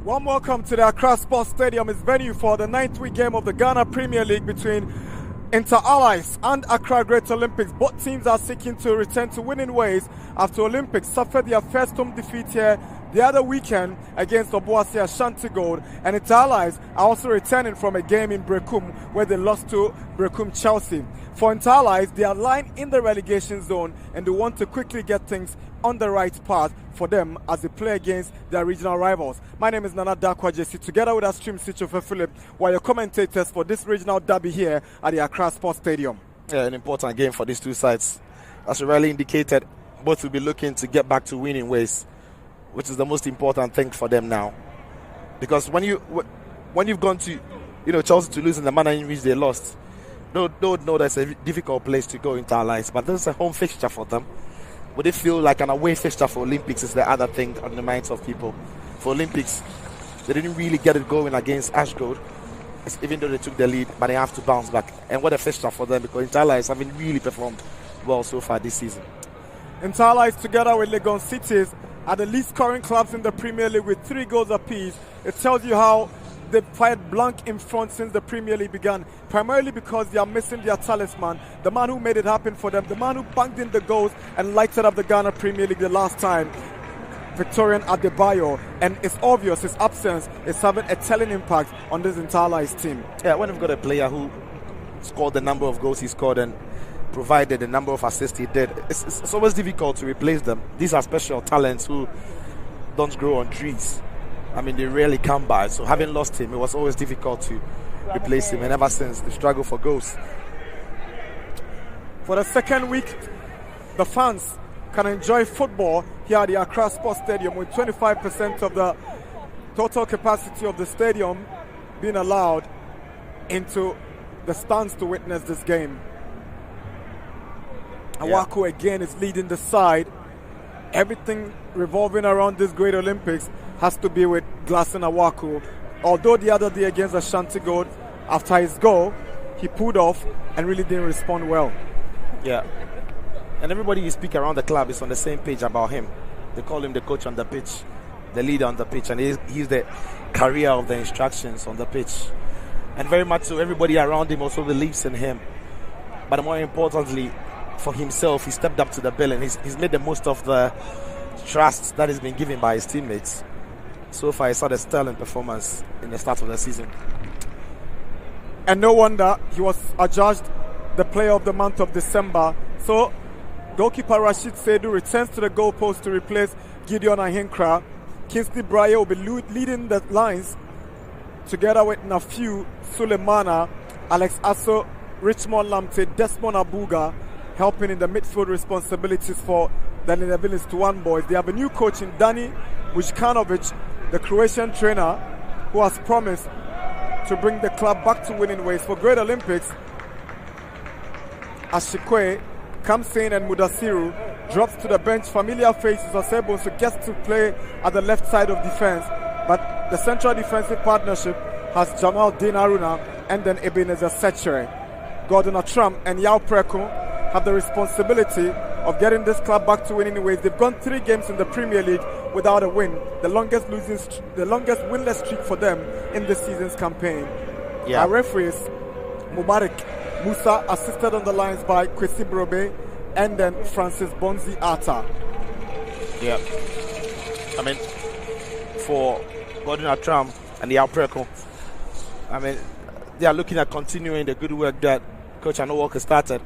Warm welcome to the Accra Sports Stadium. It's venue for the 9th week game of the Ghana Premier League between Inter Allies and Accra Great Olympics. Both teams are seeking to return to winning ways after Olympics suffered their first home defeat here the other weekend against Obuasi Ashanti Gold, and Inter Allies are also returning from a game in Brekum where they lost to Brekum Chelsea. For Inter Allies, they are lying in the relegation zone and they want to quickly get things on the right path for them as they play against their regional rivals. My name is Nana Dakwa JC. Together with our stream Sichofe Philip, we are your commentators for this regional derby here at the Accra Sports Stadium. Yeah, an important game for these two sides. As Riley indicated, both will be looking to get back to winning ways, which is the most important thing for them now. Because when you've gone to, Chelsea to lose in the manner in which they lost, don't know that's a difficult place to go into Allies, but this is a home fixture for them. Would it feel like an away fixture for Olympics is the other thing on the minds of people. For Olympics, they didn't really get it going against Ash Gold, even though they took the lead, but they have to bounce back. And what a fixture for them, because Inter Allies haven't really performed well so far this season. Inter Allies, together with Legon Cities, are the least scoring clubs in the Premier League with 3 goals apiece. It tells you how they've fired blank in front since the Premier League began, primarily because they are missing their talisman, the man who made it happen for them, the man who banged in the goals and lighted up the Ghana Premier League the last time, Victorian Adebayo. And it's obvious his absence is having a telling impact on this Inter Allies team. Yeah, when you've got a player who scored the number of goals he scored and provided the number of assists he did, it's always difficult to replace them. These are special talents who don't grow on trees. I mean, they rarely come by. So having lost him, it was always difficult to replace him. And ever since, the struggle for goals. For the second week, the fans can enjoy football here at the Accra Sports Stadium with 25% of the total capacity of the stadium being allowed into the stands to witness this game. Awako again is leading the side. Everything revolving around this Great Olympics has to be with Glasson Awako. Although the other day against Ashanti Gold, after his goal, he pulled off and really didn't respond well. Yeah. And everybody you speak around the club is on the same page about him. They call him the coach on the pitch, the leader on the pitch, and he's the carrier of the instructions on the pitch. And very much so, everybody around him also believes in him. But more importantly, for himself, he stepped up to the bill and he's made the most of the trust that has been given by his teammates. So far, he saw the sterling performance in the start of the season. And no wonder he was adjudged the player of the month of December. So, goalkeeper Rashid Seidu returns to the goalpost to replace Gideon Ahinkra. Kingsley Braye will be leading the lines together with Nafiu Sulemana, Alex Asso, Richmond Lamte, Desmond Abuga, helping in the midfield responsibilities for the Netherlands to one boys. They have a new coach in Dani Vujkanovic, the Croatian trainer, who has promised to bring the club back to winning ways. For Great Olympics, Ashikwe, Kamsen and Mudasiru drops to the bench. Familiar faces Osebonsu gets to play at the left side of defense, but the central defensive partnership has Jamal Din Aruna and then Ebenezer Sechere. Gordon Atram and Yao Preko have the responsibility of getting this club back to winning ways. They've gone 3 games in the Premier League without a win, the longest winless streak for them in this season's campaign. Our referees, Mubarak Musa, assisted on the lines by Kwesi Brobe and then Francis Bonzi Atta. Yeah. I mean, for Gordon Atram and the Alpreco, I mean, they are looking at continuing the good work that Coach Arno Walker started.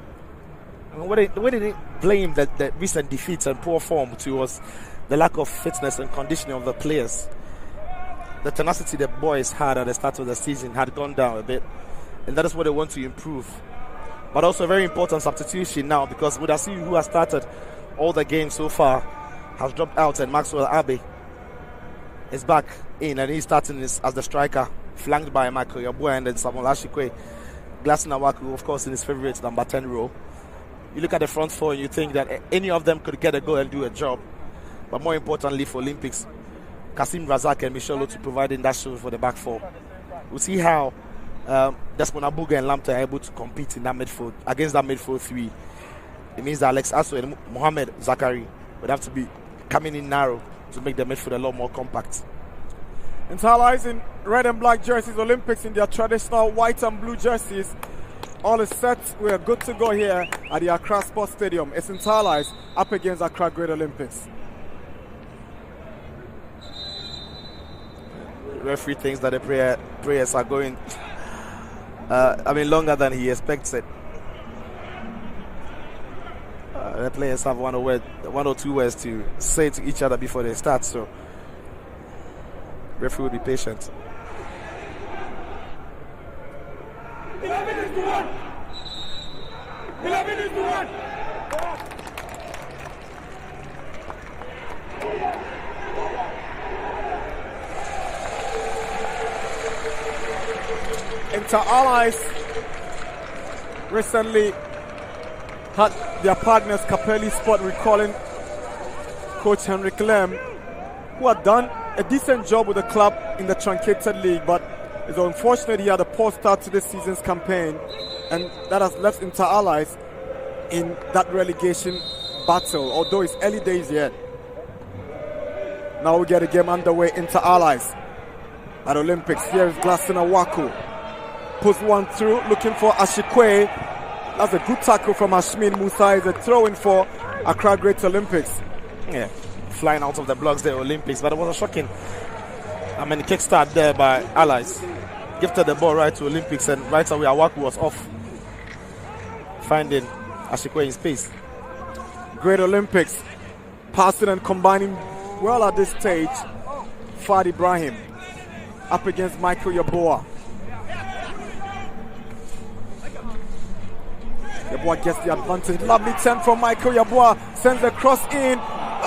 I mean, the way they blame the recent defeats and poor form was the lack of fitness and conditioning of the players. The tenacity the boys had at the start of the season had gone down a bit, and that is what they want to improve. But also a very important substitution now, because Mudasiru, who has started all the games so far, has dropped out, and Maxwell Abe is back in, and he's starting as the striker, flanked by Michael Yabua and then Samuel Ashikwe. Glasson Awako, of course, in his favorite number 10 role. You look at the front four and you think that any of them could get a goal and do a job. But more importantly for Olympics, Kasim Razak and Michel Otu providing that show for the back four. We'll see how Desmond Abuga and Lamte are able to compete in that midfield, against that midfield 3. It means that Alex Asso and Mohamed Zakari would have to be coming in narrow to make the midfield a lot more compact. Inter-Allies in red and black jerseys, Olympics in their traditional white and blue jerseys. All is set. We are good to go here at the Accra Sports Stadium. It's Inter-Allies up against Accra Great Olympics. The referee thinks that the prayers are going longer than he expected. The players have one or two words to say to each other before they start, so referee will be patient. 11 is to 1. 11 is to 1. Inter-Allies recently had their partners Capelli Sport recalling Coach Henrik Lem, who had done a decent job with the club in the truncated league, but it's unfortunate he had a poor start to this season's campaign, and that has left Inter-Allies in that relegation battle, although it's early days yet. Now we get a game underway. Inter-Allies at Olympics. Here is Glaston Awaku. Puts one through, looking for Ashikwe. That's a good tackle from Ashmin Musa. Is a throw-in for Accra Great Olympics. Yeah, flying out of the blocks there, Olympics, but it was a shocking kickstart there by Allies. Gifted the ball right to Olympics, and right away Awaku was off, finding Ashikwe in space. Great Olympics passing and combining well at this stage. Fad Ibrahim up against Michael Yaboa. Yaboa gets the advantage. Lovely 10 from Michael Yaboa. Sends the cross in.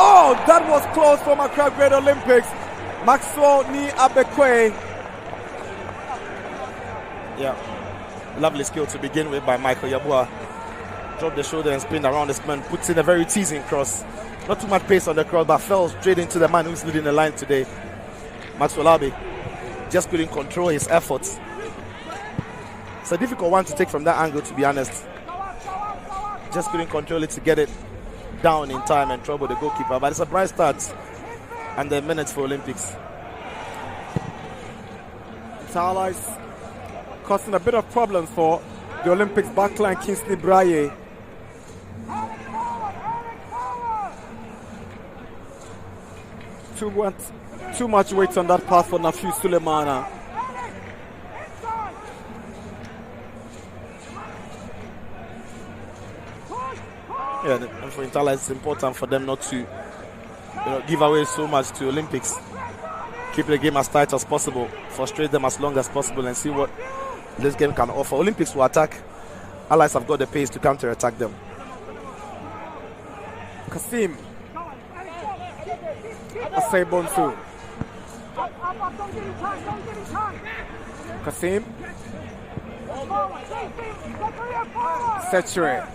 Oh, that was close from Accra Great Olympics. Maxwell Ni Abekwe. Yeah, lovely skill to begin with by Michael Yaboa. Dropped the shoulder and spin around this man. Puts in a very teasing cross. Not too much pace on the cross, but fell straight into the man who's leading the line today. Maxwell Abe just couldn't control his efforts. It's a difficult one to take from that angle, to be honest. Just couldn't control it to get it down in time and trouble the goalkeeper. But it's a bright start and the minutes for Olympics. Inter-Allies causing a bit of problems for the Olympics backline. Kingsley Braye. Too much weight on that pass for Nafiu Sulemana. Yeah, and for Inter-Allies, it's important for them not to give away so much to Olympics. Keep the game as tight as possible, frustrate them as long as possible, and see what this game can offer. Olympics will attack. Allies have got the pace to counter-attack them. Kasim Asai Bonsu. Kasim Setchere.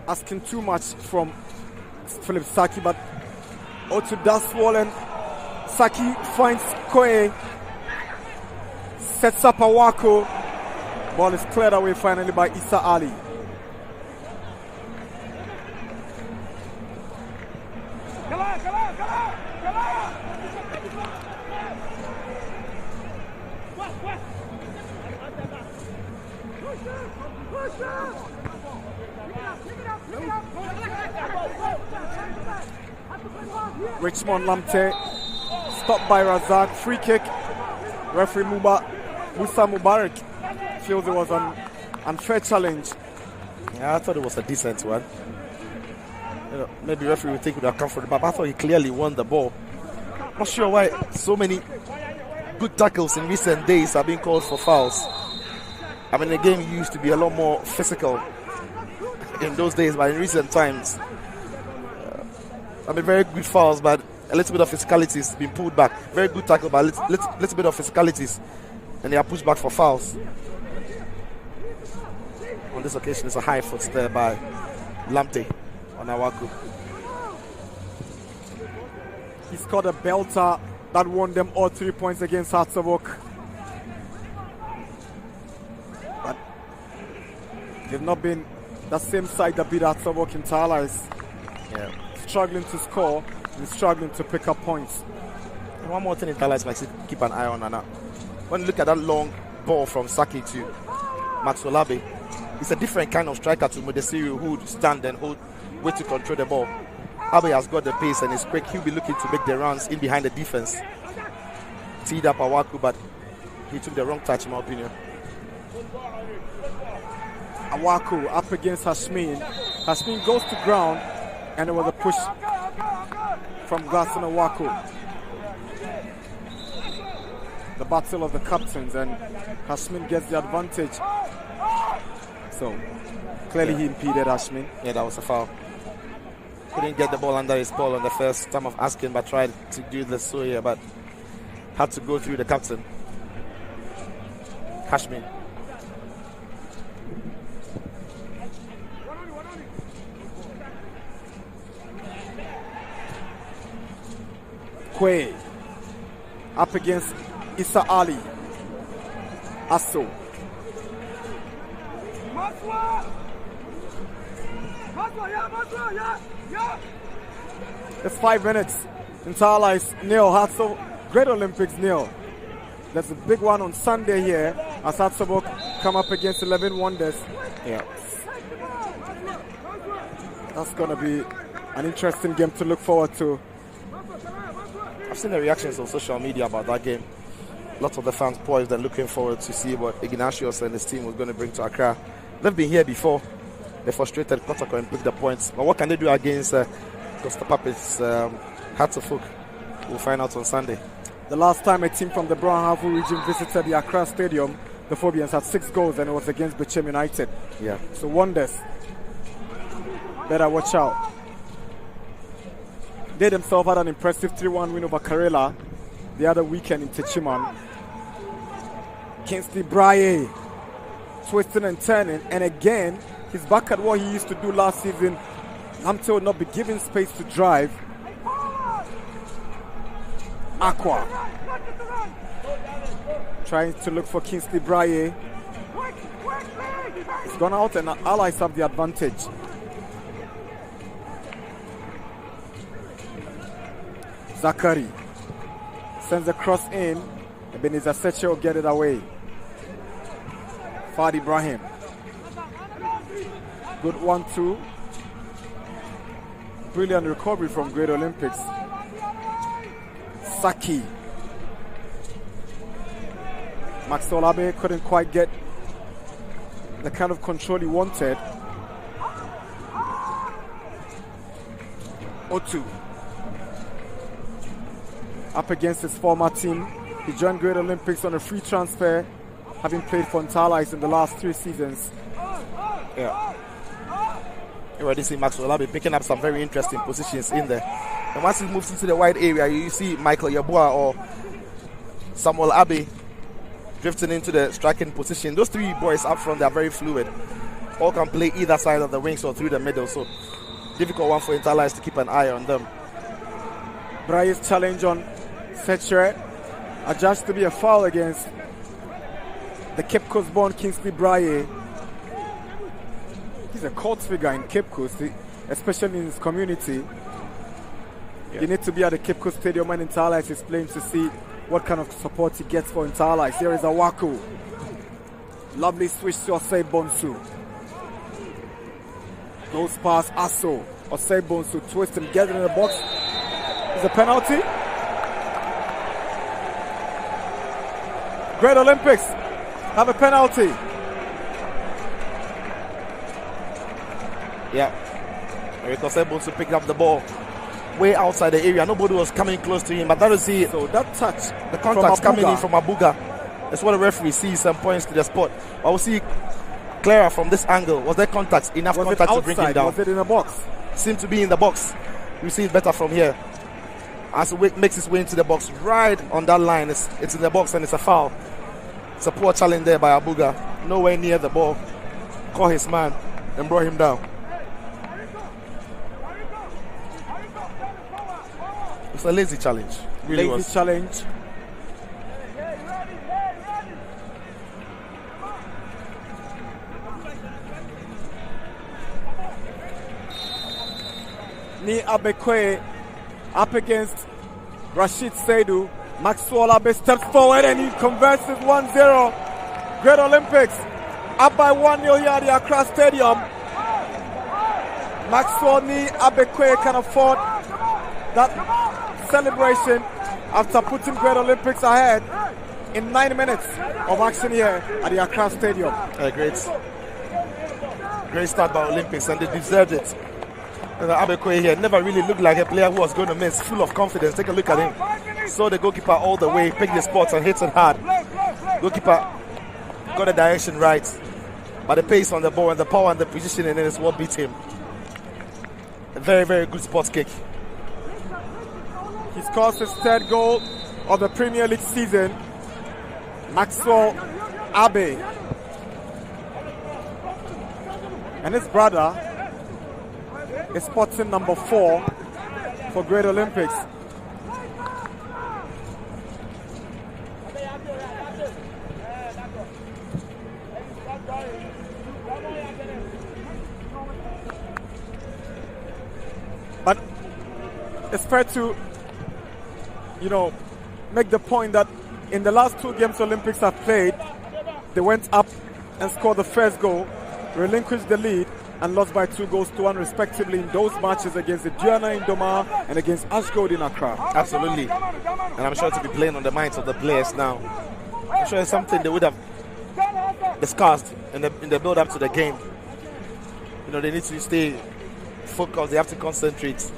Asking too much from Philip Saki, but Otu does swallow, and Saki finds Koe, sets up Awaku. Ball is cleared away finally by Issa Ali. Richmond Lamte stopped by Razak. Free kick. Referee Musa Mubarak feels it was an unfair challenge. Yeah, I thought it was a decent one. Maybe referee would think it would have come for the back. I thought he clearly won the ball. Not sure why so many good tackles in recent days are being called for fouls. I mean, the game used to be a lot more physical in those days, but in recent times, very good fouls, but a little bit of physicality has been pulled back. Very good tackle, but a little bit of physicalities, and they are pushed back for fouls. On this occasion, it's a high foot there by Lamte on Awaku. He scored a belter that won them all 3 points against Hearts of Oak. But they've not been the same side that beat Hearts of Oak. Inter-Allies. Yeah. Struggling to score and struggling to pick up points. One more thing Interlights might keep an eye on, and when you look at that long ball from Saki to Maxwell Abbey, it's a different kind of striker to Mudesiru, who would stand and hold, wait to control the ball. Abbey has got the pace and is quick. He'll be looking to make the runs in behind the defense. Teed up Awaku, but he took the wrong touch, in my opinion. Awaku up against Hashmin. Hashmin goes to ground, and it was a push from Glasson Awaku. The battle of the captains, and Hashmin gets the advantage. So clearly he impeded Hashmin. Yeah, that was a foul. Couldn't get the ball under his ball on the first time of asking, but tried to do the so here, but had to go through the captain. Hashmin. Quay up against Issa Ali. Asso. It's 5 minutes. Interlights nil. Hatso Great Olympics nil. There's a big one on Sunday here as Hatsobok come up against 11 Wonders. Yeah. That's going to be an interesting game to look forward to. I've seen the reactions on social media about that game. Lots of the fans poised and looking forward to see what Ignatius and his team was going to bring to Accra. They've been here before. They frustrated Kotoko and picked the points. But what can they do against Costa Papis, Hatsofolk? We'll find out on Sunday. The last time a team from the Brown Havu region visited the Accra Stadium, the Phobians had 6 goals, and it was against Bechem United. Yeah. So Wonders, better watch out. They themselves had an impressive 3-1 win over Karela the other weekend in Techiman. Kingsley Braye twisting and turning, and again he's back at what he used to do last season. Lamte will not be given space to drive. Aqua trying to look for Kingsley Braye. It's gone out, and Allies have the advantage. Zakari sends a cross in, and Beniza Seche will get it away. Fad Ibrahim. Good 1-2. Brilliant recovery from Great Olympics. Saki. Maxwell Abbey couldn't quite get the kind of control he wanted. Otu. Up against his former team. He joined Great Olympics on a free transfer, having played for Interlights in the last 3 seasons. Yeah. You already see Maxwell Abbey picking up some very interesting positions in there. And once he moves into the wide area, you see Michael Yabua or Samuel Abbey drifting into the striking position. Those 3 boys up front, they are very fluid. All can play either side of the wings or through the middle. So difficult one for Interlights to keep an eye on them. Braye's challenge on Seche adjudged to be a foul against the Cape Coast born Kingsley Braye. He's a cult figure in Cape Coast, especially in his community. Yeah. You need to be at the Cape Coast Stadium when Interlights is playing to see what kind of support he gets for Interlights. Here is Awaku. Lovely switch to Osei Bonsu. Goes past Asso. Osei Bonsu twists him, gets in the box. Is a penalty? Great Olympics have a penalty. Yeah. Eric Osei Bonsu picked up the ball way outside the area. Nobody was coming close to him, but that is it. So that touch, the contact's coming in from Abuga. That's what the referee sees and points to the spot. But we'll see clearer from this angle. Was there contact? Enough contact to bring him down? Was it in the box? Seemed to be in the box. We see it better from here. As it makes its way into the box, right on that line, it's in the box and it's a foul. It's a poor challenge there by Abuga. Nowhere near the ball. Caught his man and brought him down. It's a lazy challenge. Really lazy challenge. Ni Abekwe up against Rashid Saidu. Maxwell Abe steps forward and he converts it 1-0. Great Olympics up by 1-0 here at the Accra Stadium. Maxwell Ni Abekwe can afford that celebration after putting Great Olympics ahead in 9 minutes of action here at the Accra Stadium. Great start by Olympics, and they deserved it. Abekwe here never really looked like a player who was going to miss, full of confidence. Take a look at him. Saw the goalkeeper all the way, picked the spots and hits it hard. Goalkeeper got the direction right, but the pace on the ball and the power and the positioning is what beat him. A very, very good spot kick. He scores his third goal of the Premier League season. Maxwell Abe and his brother is spotting number 4 for Great Olympics. But it's fair to, make the point that in the last 2 games Olympics have played, they went up and scored the first goal, relinquished the lead, and lost by 2-1 respectively in those matches against the Diana in Doma and against Ashgold in Accra. Absolutely. And I'm sure to be playing on the minds of the players now. I'm sure it's something they would have discussed in the build-up to the game. They need to stay focused, they have to concentrate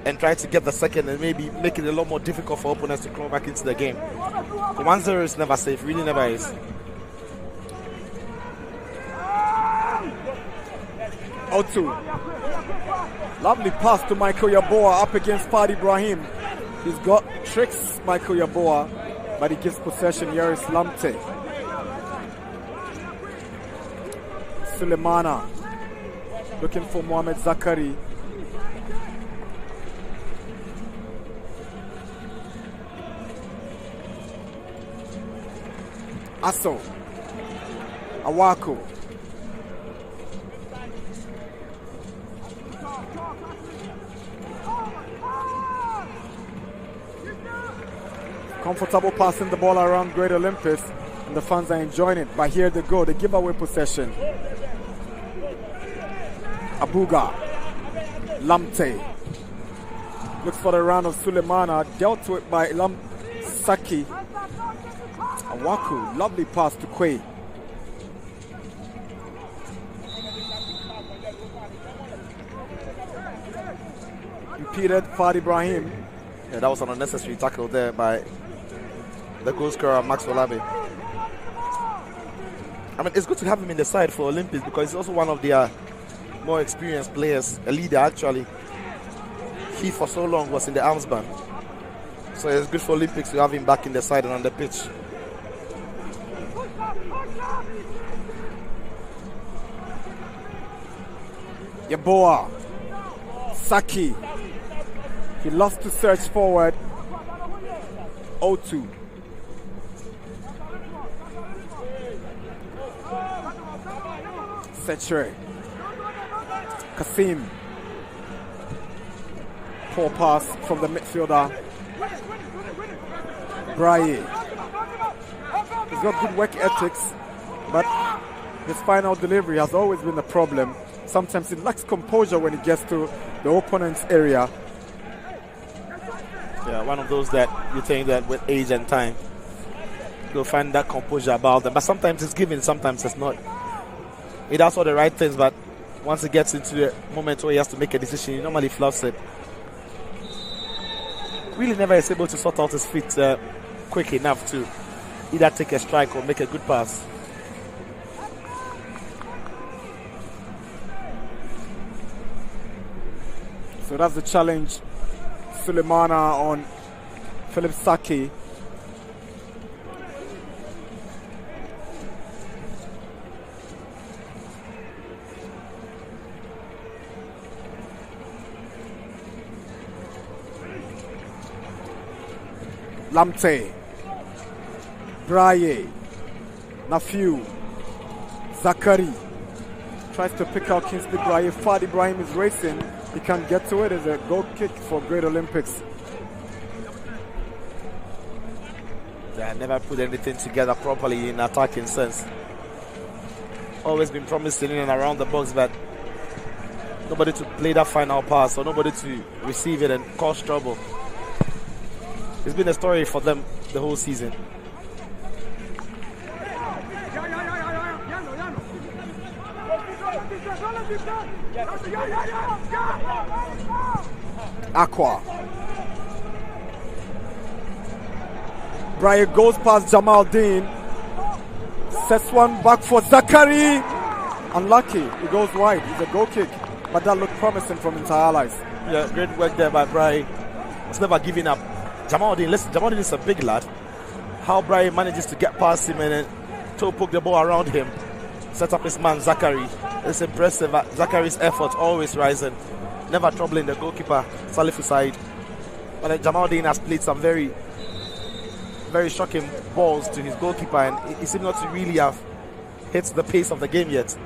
and try to get the second and maybe make it a lot more difficult for opponents to come back into the game. The 1-0 is never safe, really never is. 0-2. Lovely pass to Michael Yaboa up against Fadi Ibrahim. He's got tricks, Michael Yaboa, but he gives possession. Here is Lamte. Sulemana looking for Mohamed Zakari. Aso. Awako. Comfortable passing the ball around Great Olympics, and the fans are enjoying it. But here they go, they give away possession. Abuga. Lamte. Looks for the round of Sulemana, dealt with by Saki. Awaku, lovely pass to Quay. Impeded Fadi Ibrahim. Yeah, that was an unnecessary tackle there by the goal scorer Maxwell Abe. I mean, it's good to have him in the side for Olympics because he's also one of their more experienced players, a leader actually. He for so long was in the arms band. So it's good for Olympics to have him back in the side and on the pitch. Yaboa. Saki. He lost to search forward. 0-2. Setre. Kasim. Poor pass from the midfielder. Braille. He's got good work ethics, but his final delivery has always been a problem. Sometimes he lacks composure when he gets to the opponent's area. Yeah, one of those that you think that with age and time, you'll find that composure about them. But sometimes it's given, sometimes it's not. He does all the right things, but once he gets into the moment where he has to make a decision, he normally fluffs it. Really never is able to sort out his feet quick enough to either take a strike or make a good pass. So that's the challenge. Sulemana on Philip Saki. Lamte. Braille. Nafiu. Zakari. Tries to pick out Kingsley Braille. Fadi Ibrahim is racing. He can't get to it. It's a goal kick for Great Olympics. Yeah, never put anything together properly in attacking sense. Always been promising in and around the box, but nobody to play that final pass or nobody to receive it and cause trouble. It's been a story for them the whole season. Aqua. Brian goes past Jamal Dean. Sets one back for Zachary. Unlucky. He goes wide. It's a goal kick. But that looked promising from Inter Allies. Yeah, great work there by Brian. He's never giving up. Jamal Dean, listen, Jamal Dean is a big lad. How Brian manages to get past him and then toe poke the ball around him. Set up his man Zachary. It's impressive. Zachary's effort always rising. Never troubling the goalkeeper, Salifu side. But Jamal Dean has played some very, very shocking balls to his goalkeeper, and he seems not to really have hit the pace of the game yet.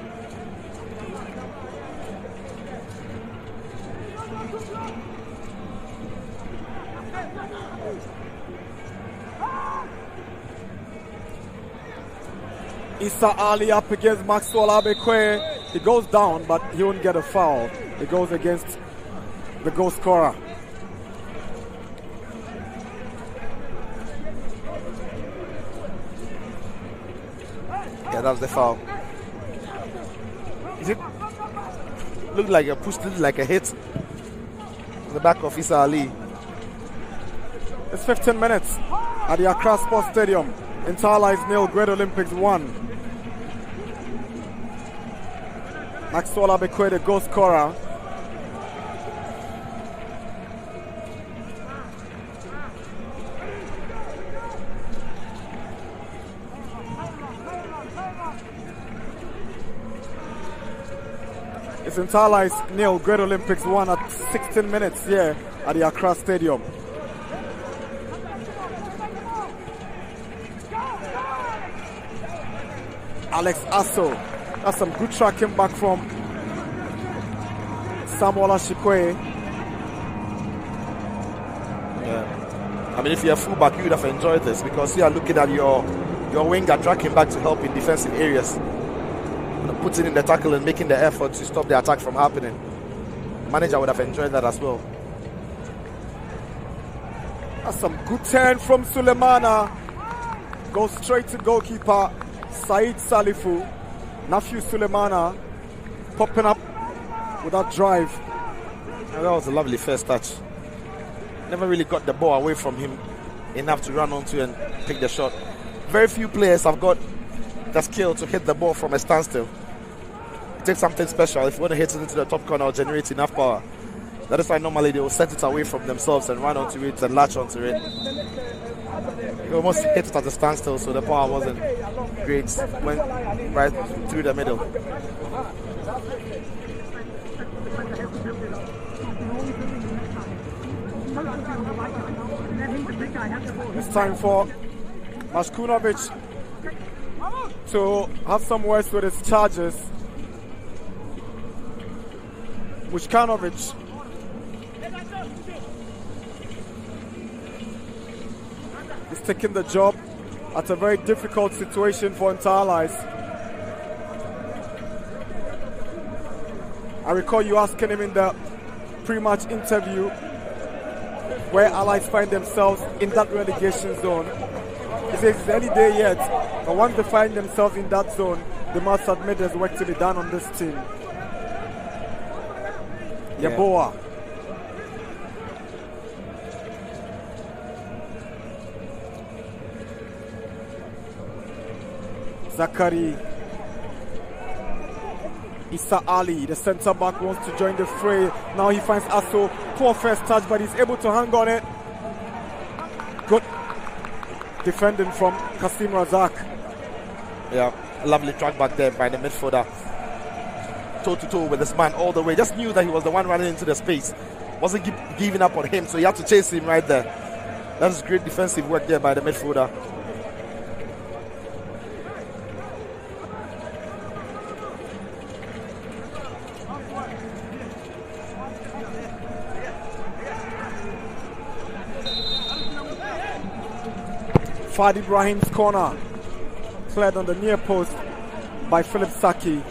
Issa Ali up against Maxwell Abekwe. He goes down, but he won't get a foul. He goes against the goal scorer. Yeah, that was the foul. Is it? Looked like a push, looked like a hit on the back of Issa Ali. It's 15 minutes at the Accra Sports Stadium. Inter Allies 0, Great Olympics 1. Maxwell Abekwe, the goal scorer. It's Inter Allies 0, Great Olympics 1 at 16 minutes here at the Accra Stadium. Alex Asso. That's some good tracking back from Samuel Ashikwe. Yeah. I mean, if you're a fullback, you would have enjoyed this because you are looking at your winger tracking back to help in defensive areas. Putting in the tackle and making the effort to stop the attack from happening. Manager would have enjoyed that as well. That's some good turn from Sulemana. Goes straight to goalkeeper Said Salifu. Nafiu Sulemana popping up with that drive. And that was a lovely first touch. Never really got the ball away from him enough to run onto and pick the shot. Very few players have got the skill to hit the ball from a standstill. It takes something special if you want to hit it into the top corner or generate enough power. That is why normally they will set it away from themselves and run onto it and latch onto it. He almost hit it at a standstill, so the power wasn't great. Went right through the middle. It's time for Mashkunovic to have some words with his charges. Vučkanovic. He's taking the job at a very difficult situation for Inter Allies. I recall you asking him in the pre-match interview where Allies find themselves in that relegation zone. He says it's any day yet, but once they find themselves in that zone, they must admit there's work to be done on this team. Yeboah. Zachary. Issa Ali, the centre back, wants to join the fray. Now he finds Asso. Poor first touch, but he's able to hang on it. Good defending from Kasim Razak. Yeah, lovely track back there by the midfielder. Toe-to-toe with this man all the way. Just knew that he was the one running into the space. Wasn't giving up on him, so he had to chase him right there. That is great defensive work there by the midfielder. Fadi Brahim's corner. Cleared on the near post by Philip Saki.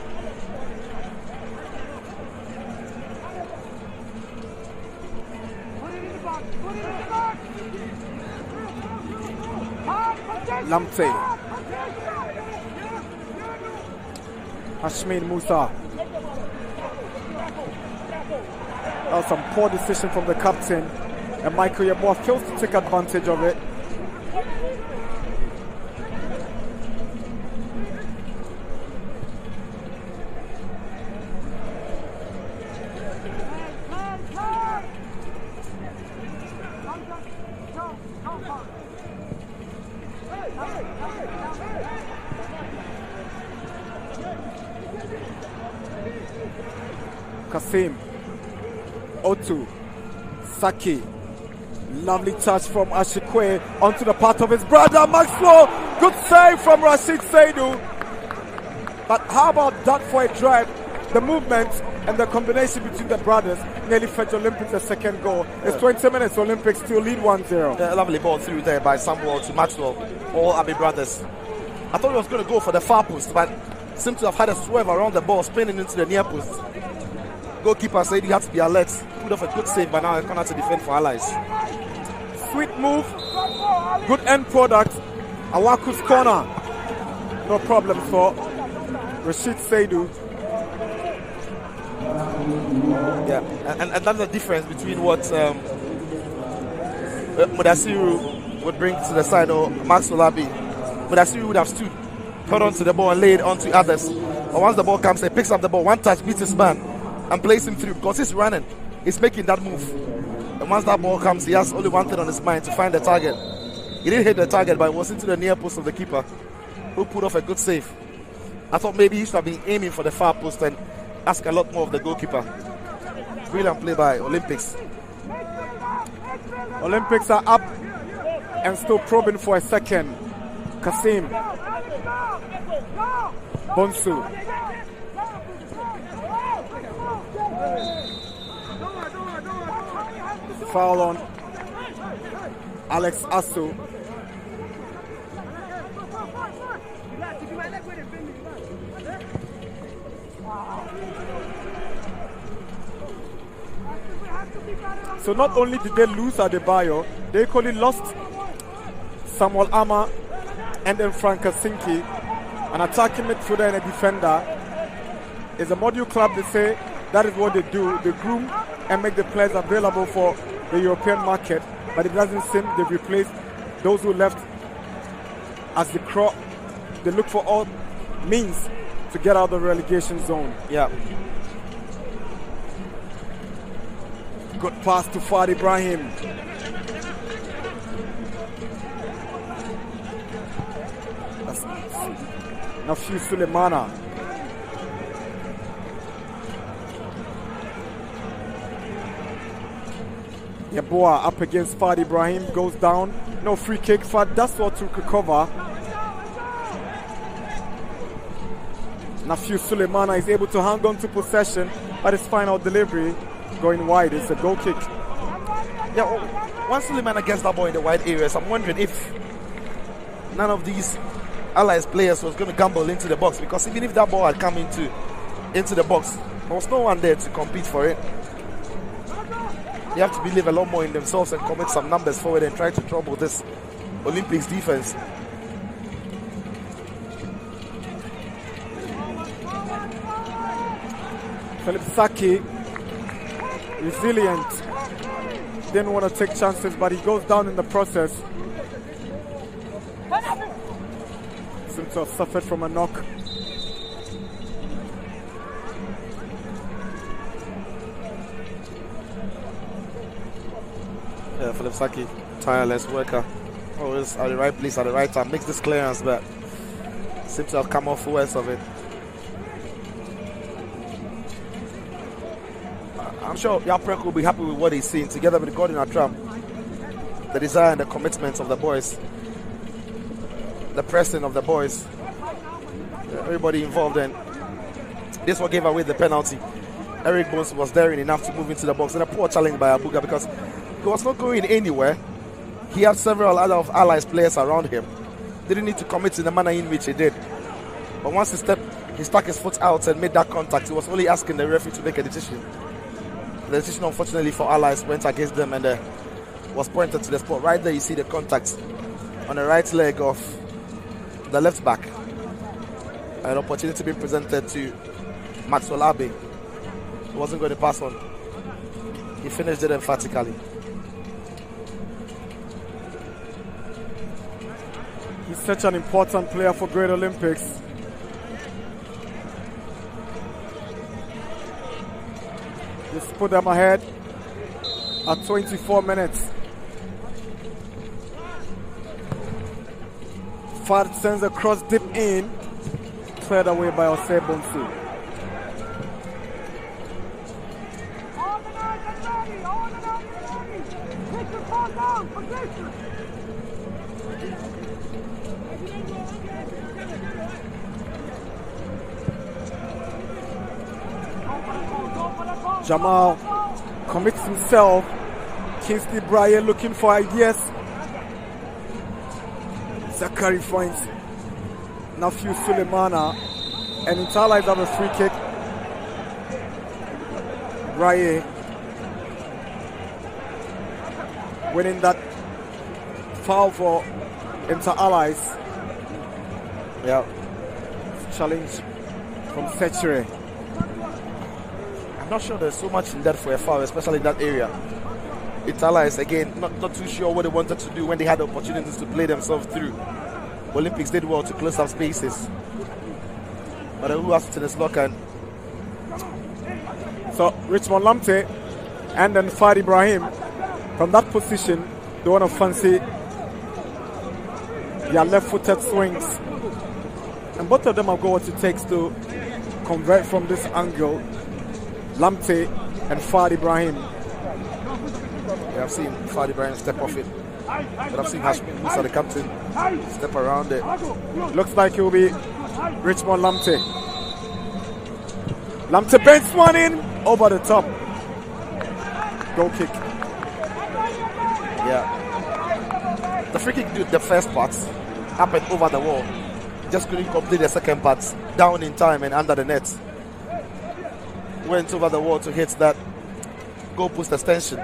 Lamte. Hashmin Musa. That was some poor decision from the captain, and Michael Yeboah fails to take advantage of it. Kasim, Otu, Saki, lovely touch from Ashikwe onto the path of his brother Maxwell. Good save from Rashid Saidu. But how about that for a drive? The movement and the combination between the brothers nearly fetched Olympics a second goal. It's 20 minutes, Olympics still lead 1-0. Yeah, a lovely ball through there by Samuel to Maxwell, all Abbey brothers. I thought he was going to go for the far post, but seemed to have had a swerve around the ball, spinning into the near post. Goalkeeper said he had to be alert. Put off a good save, but now he's going to have to defend for Allies. Sweet move, good end product. Awaku's corner, no problem for Rashid Saidu. Yeah, and that's the difference between what Mudasiru would bring to the side or Maxwell Abbey. Mudasiru would have stood, held onto the ball and laid onto others. But once the ball comes, he picks up the ball, one touch, beats his man, and plays him through because he's running. He's making that move. And once that ball comes, he has only one thing on his mind, to find the target. He didn't hit the target, but it was into the near post of the keeper, who put off a good save. I thought maybe he should have been aiming for the far post and ask a lot more of the goalkeeper. Brilliant play by Olympics. Olympics are up and still probing for a second. Kasim, Bonsu, foul on Alex Asu. So not only did they lose Adebayo, they equally lost Samuel Ama and then Frank Kasinki, an attacking midfielder and a defender. It's a module club, they say that is what they do. They groom and make the players available for the European market, but it doesn't seem they've replaced those who left as they look for all means to get out of the relegation zone. Yeah. Good pass to Fadi Brahim. That's Nafi Sulemana. Yeboah up against Fadi Brahim, goes down. No free kick. That's what to recover. Nafi Sulemana is able to hang on to possession, but his final delivery going wide. It's a goal kick. Yeah, once Sulemana gets that ball in the wide areas, I'm wondering if none of these Allies players was going to gamble into the box, because even if that ball had come into the box, there was no one there to compete for it. They have to believe a lot more in themselves and commit some numbers forward and try to trouble this Olympics defense. Philip Saki, resilient, didn't want to take chances, but he goes down in the process. Seems to have suffered from a knock. Yeah, Philip Saki, tireless worker, always at the right place at the right time, makes this clearance, but seems to have come off worse of it. I'm sure Yaprek will be happy with what he's seeing, together with Gordon Atram. The desire and the commitment of the boys, the pressing of the boys, everybody involved, and this one gave away the penalty. Eric Bones was daring enough to move into the box, and a poor challenge by Abuga because he was not going anywhere. he had several other of Allies players around him. Didn't need to commit in the manner in which he did. But once he stuck his foot out and made that contact, he was only asking the referee to make a decision. The decision, unfortunately for Allies, went against them and was pointed to the spot. Right there, you see the contact on the right leg of the left back. An opportunity being presented to Maxwell Abbey. He wasn't going to pass on. He finished it emphatically. He's such an important player for Great Olympics. Just put them ahead at 24 minutes. Fad sends a cross deep in, cleared away by Osei Bonsu. Jamal commits himself. Kingsley Bryan looking for ideas. Zakari finds Nafiu Sulemana, and Inter Allies have a free kick. Bryan winning that foul for Inter Allies. Yeah. Challenge from Sechere. I'm not sure there's so much in that for a foul, especially in that area. Inter Allies, again, not too sure what they wanted to do when they had the opportunities to play themselves through. Olympics did well to close up spaces. But who has it in his locker? So Richmond Lamptey and then Fad Ibrahim from that position, they want to fancy their left-footed swings. And both of them have got what it takes to convert from this angle. Lamptey and Fad Ibrahim. Yeah, I've seen Fad Ibrahim step off it. But I've seen Hashmi Musa, the captain, step around it. Looks like it will be Richmond Lamptey. Lamptey bends one in over the top. Goal kick. Yeah. The free kick did the first part up and over the wall. Just couldn't complete the second part down in time and under the net. Went over the wall to hit that goal post extension.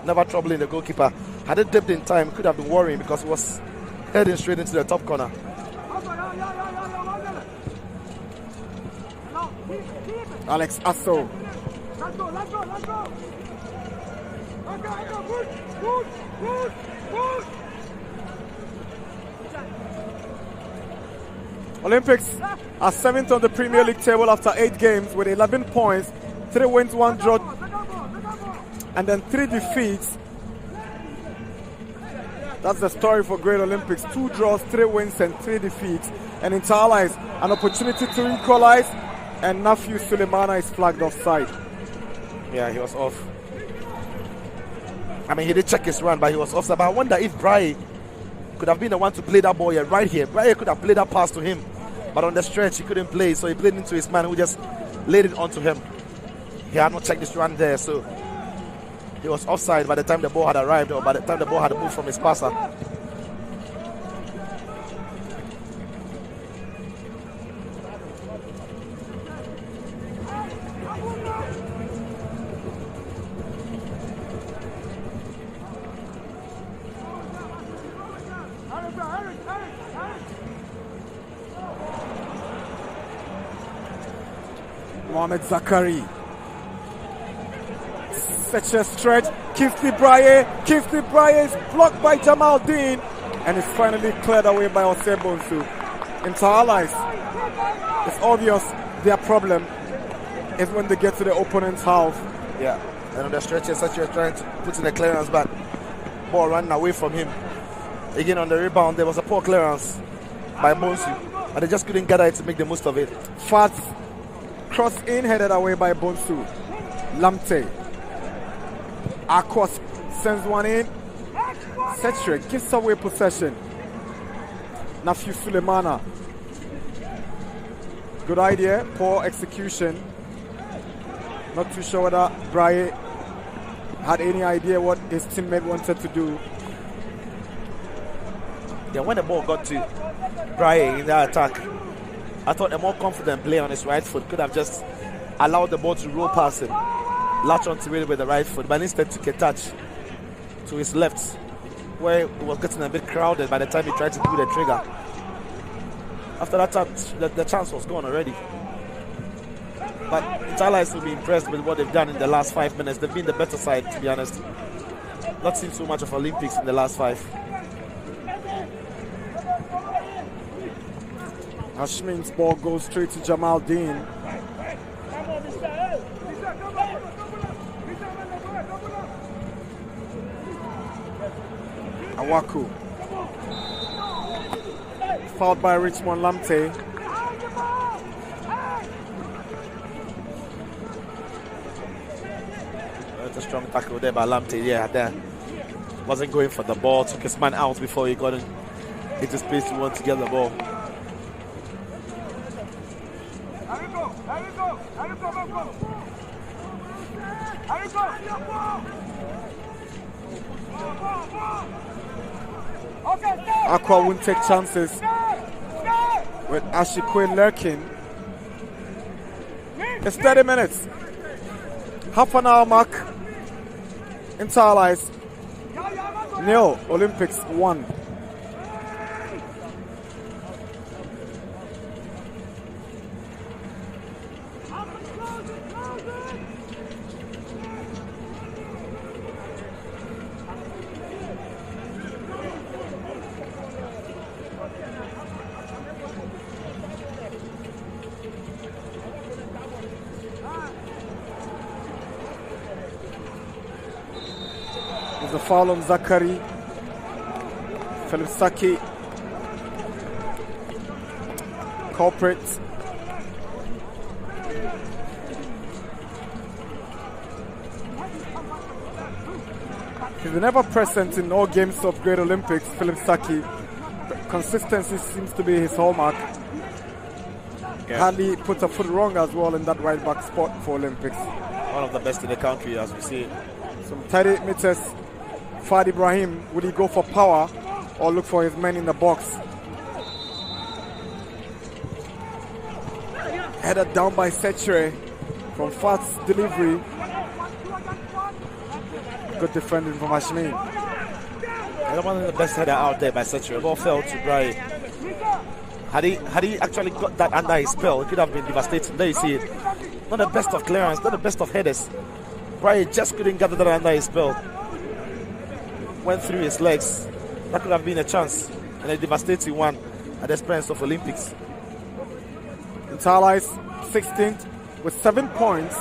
Never troubling the goalkeeper. Had it dipped in time, could have been worrying because it was heading straight into the top corner. Alex Asso. Olympics are 7th on the Premier League table after 8 games with 11 points, 3 wins, 1 draw, and then 3 defeats. That's the story for Great Olympics. 2 draws, 3 wins, and 3 defeats. And Inter Allies, an opportunity to equalize, and Nafiu Sulemana is flagged offside. Yeah, he was off. I mean, he did check his run, but he was offside. But I wonder if Bryan could have been the one to play that ball here, right here. Bryan could have played that pass to him, but on the stretch, he couldn't play, so he played into his man who just laid it onto him. He had not checked his run there, so he was offside by the time the ball had arrived, or by the time the ball had moved from his passer. Mohamed Zakari. Such a stretch. Kingsley Bryan. Kingsley Bryan is blocked by Jamal Dean and is finally cleared away by Osei Bonsu. Inter Allies, it's obvious their problem is when they get to the opponent's half. Yeah, and on the stretch, you're trying to put in a clearance back. Ball running away from him. Again, on the rebound, there was a poor clearance by Bonsu, and they just couldn't gather it to make the most of it. Fast cross in, headed away by Bonsu. Lamptey. Akos sends one in. Sechere gives away possession. Nafiu Sulemana. Good idea, poor execution. Not too sure whether Bryan had any idea what his teammate wanted to do. Yeah, when the ball got to Braille in that attack, I thought a more confident player on his right foot could have just allowed the ball to roll past him, latch onto it with the right foot, but instead took a touch to his left, where it was getting a bit crowded by the time he tried to pull the trigger. After that touch, the chance was gone already. But Allies will be impressed with what they've done in the last 5 minutes. They've been the better side, to be honest. Not seen so much of Olympics in the last 5. Ashmin's ball goes straight to Jamal Dean. Awaku. Fouled by Richmond Lamptey. That's a strong tackle there by Lamptey. Yeah, there. Wasn't going for the ball. Took his man out before he got into space to want to get the ball. Aqua won't take chances with Ashikwe lurking. It's 30 minutes. Half an hour mark. Inter Allies 0, Olympics 1. The foul on Zakari. Philip Saki. Culprit. He's been ever present in all games of Great Olympics, Philip Saki. Consistency seems to be his hallmark. Yeah. Hardly put a foot wrong as well in that right back spot for Olympics. One of the best in the country, as we see. Some 38 meters. Fad Ibrahim, will he go for power or look for his men in the box? Headed down by Sechere from Fad's delivery. Good defending from Ashmin. One of the best header out there by Sechere. The ball fell to Brian. Had he actually got that under his spell, it could have been devastating. There you see it. Not the best of clearance, not the best of headers. Brian just couldn't gather that under his spell. Went through his legs. That could have been a chance, and a devastating one at the expense of Olympics. Inter Allies 16th with 7 points.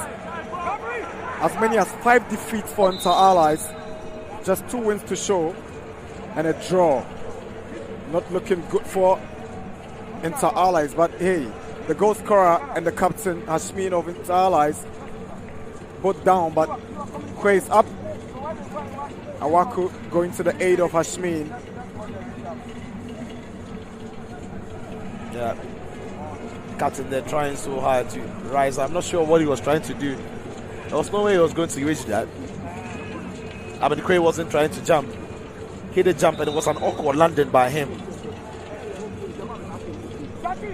As many as 5 defeats for Inter Allies. Just 2 wins to show, and a draw. Not looking good for Inter Allies, but hey, the goal scorer and the captain Hashmin of Inter Allies both down, but Kwe is up. Awaku going to the aid of Hashmin. Yeah, captain there trying so hard to rise. I'm not sure what he was trying to do. There was no way he was going to reach that. I mean, Kwe wasn't trying to jump. He did jump, and it was an awkward landing by him.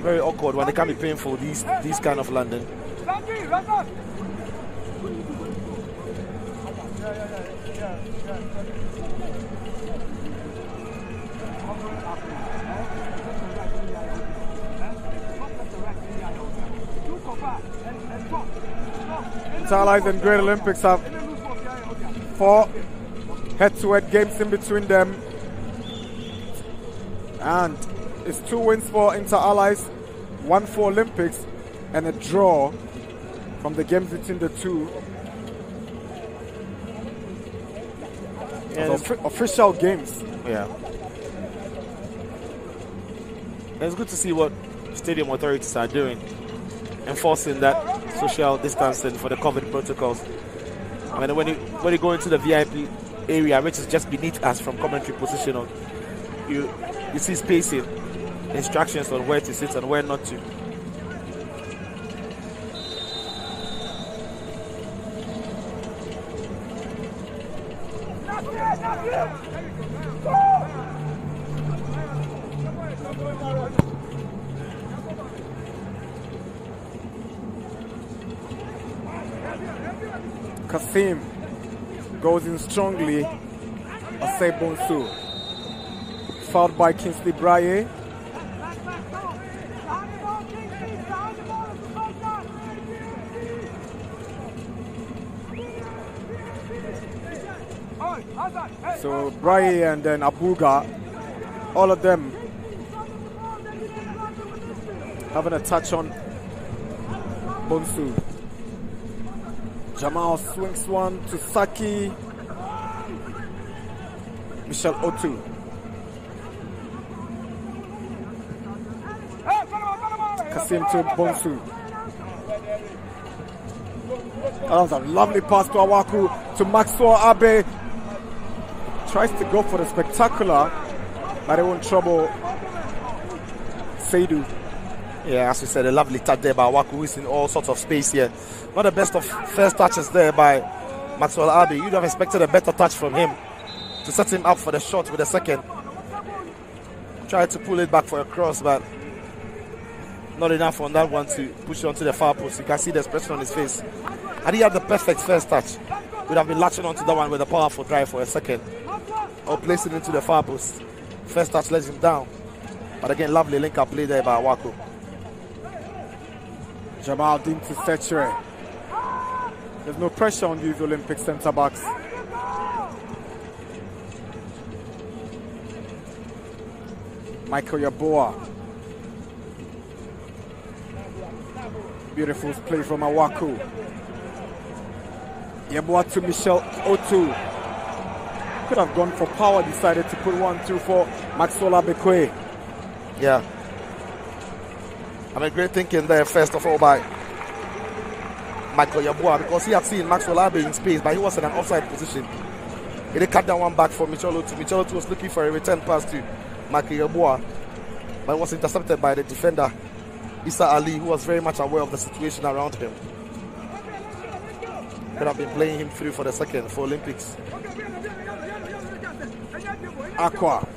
Very awkward when it can be painful, these kind of landing. Inter Allies and Great Olympics have 4 head-to-head games in between them, and it's 2 wins for Inter Allies, 1 for Olympics, and a draw from the games between the two. Yeah, official games. Yeah. It's good to see what stadium authorities are doing, enforcing that social distancing for the COVID protocols. I mean, when you go into the VIP area, which is just beneath us from commentary position, you see spacing, instructions on where to sit and where not to. Kasim goes in strongly. Osei Bonsu. Fouled by Kingsley Braye. So Braye and then Abuga, all of them having a touch on Bonsu. Jamal swings one to Saki. Michel Otu. Kasim to Bonsu. That was a lovely pass to Awaku, to Maxwell Abe. Tries to go for the spectacular, but it won't trouble Seidu. Yeah, as we said, a lovely touch there by Awaku, who is in all sorts of space here. Not the best of first touches there by Maxwell Abe. You'd have expected a better touch from him to set him up for the shot with the second. Tried to pull it back for a cross, but not enough on that one to push it onto the far post. You can see the expression on his face. Had he had the perfect first touch, would have been latching onto that one with a powerful drive for a second, or placing it into the far post. First touch lets him down. But again, lovely link-up play there by Awaku. Jamal Dean to Sechere. There's no pressure on these Olympic centre-backs. Michael Yeboah. Beautiful play from Awaku. Yeboah to Michel Otu. Could have gone for power, decided to put 1-2 for Maxwell Abekwe. Yeah. I mean, great thinking there, first of all, by Michael Yeboah, because he had seen Maxwell Abe in space, but he was in an offside position. He did cut down one back for Michel Otu. Michel Otu was looking for a return pass to Michael Yeboah, but it was intercepted by the defender, Issa Ali, who was very much aware of the situation around him. Could have been playing him through for the second for Olympics. Aqua.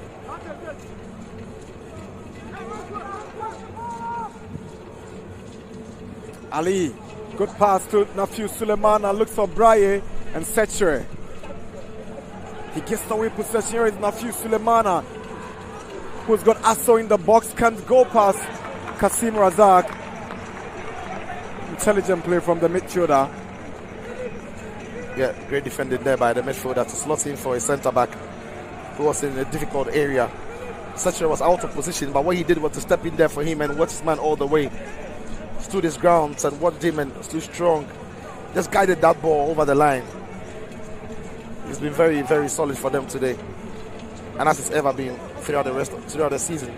Ali, good pass to Nafiu Sulemana, looks for Braye and Sechere. He gets away possession. Here is Nafiu Sulemana, who's got Asso in the box, can't go past Kasim Razak. Intelligent play from the midfielder. Yeah, great defending there by the midfielder to slot in for a centre-back who was in a difficult area. Sechere was out of position, but what he did was to step in there for him and watch his man all the way. Stood his ground and watched him and stood strong. Just guided that ball over the line. He's been very, very solid for them today, and as it's ever been throughout the season.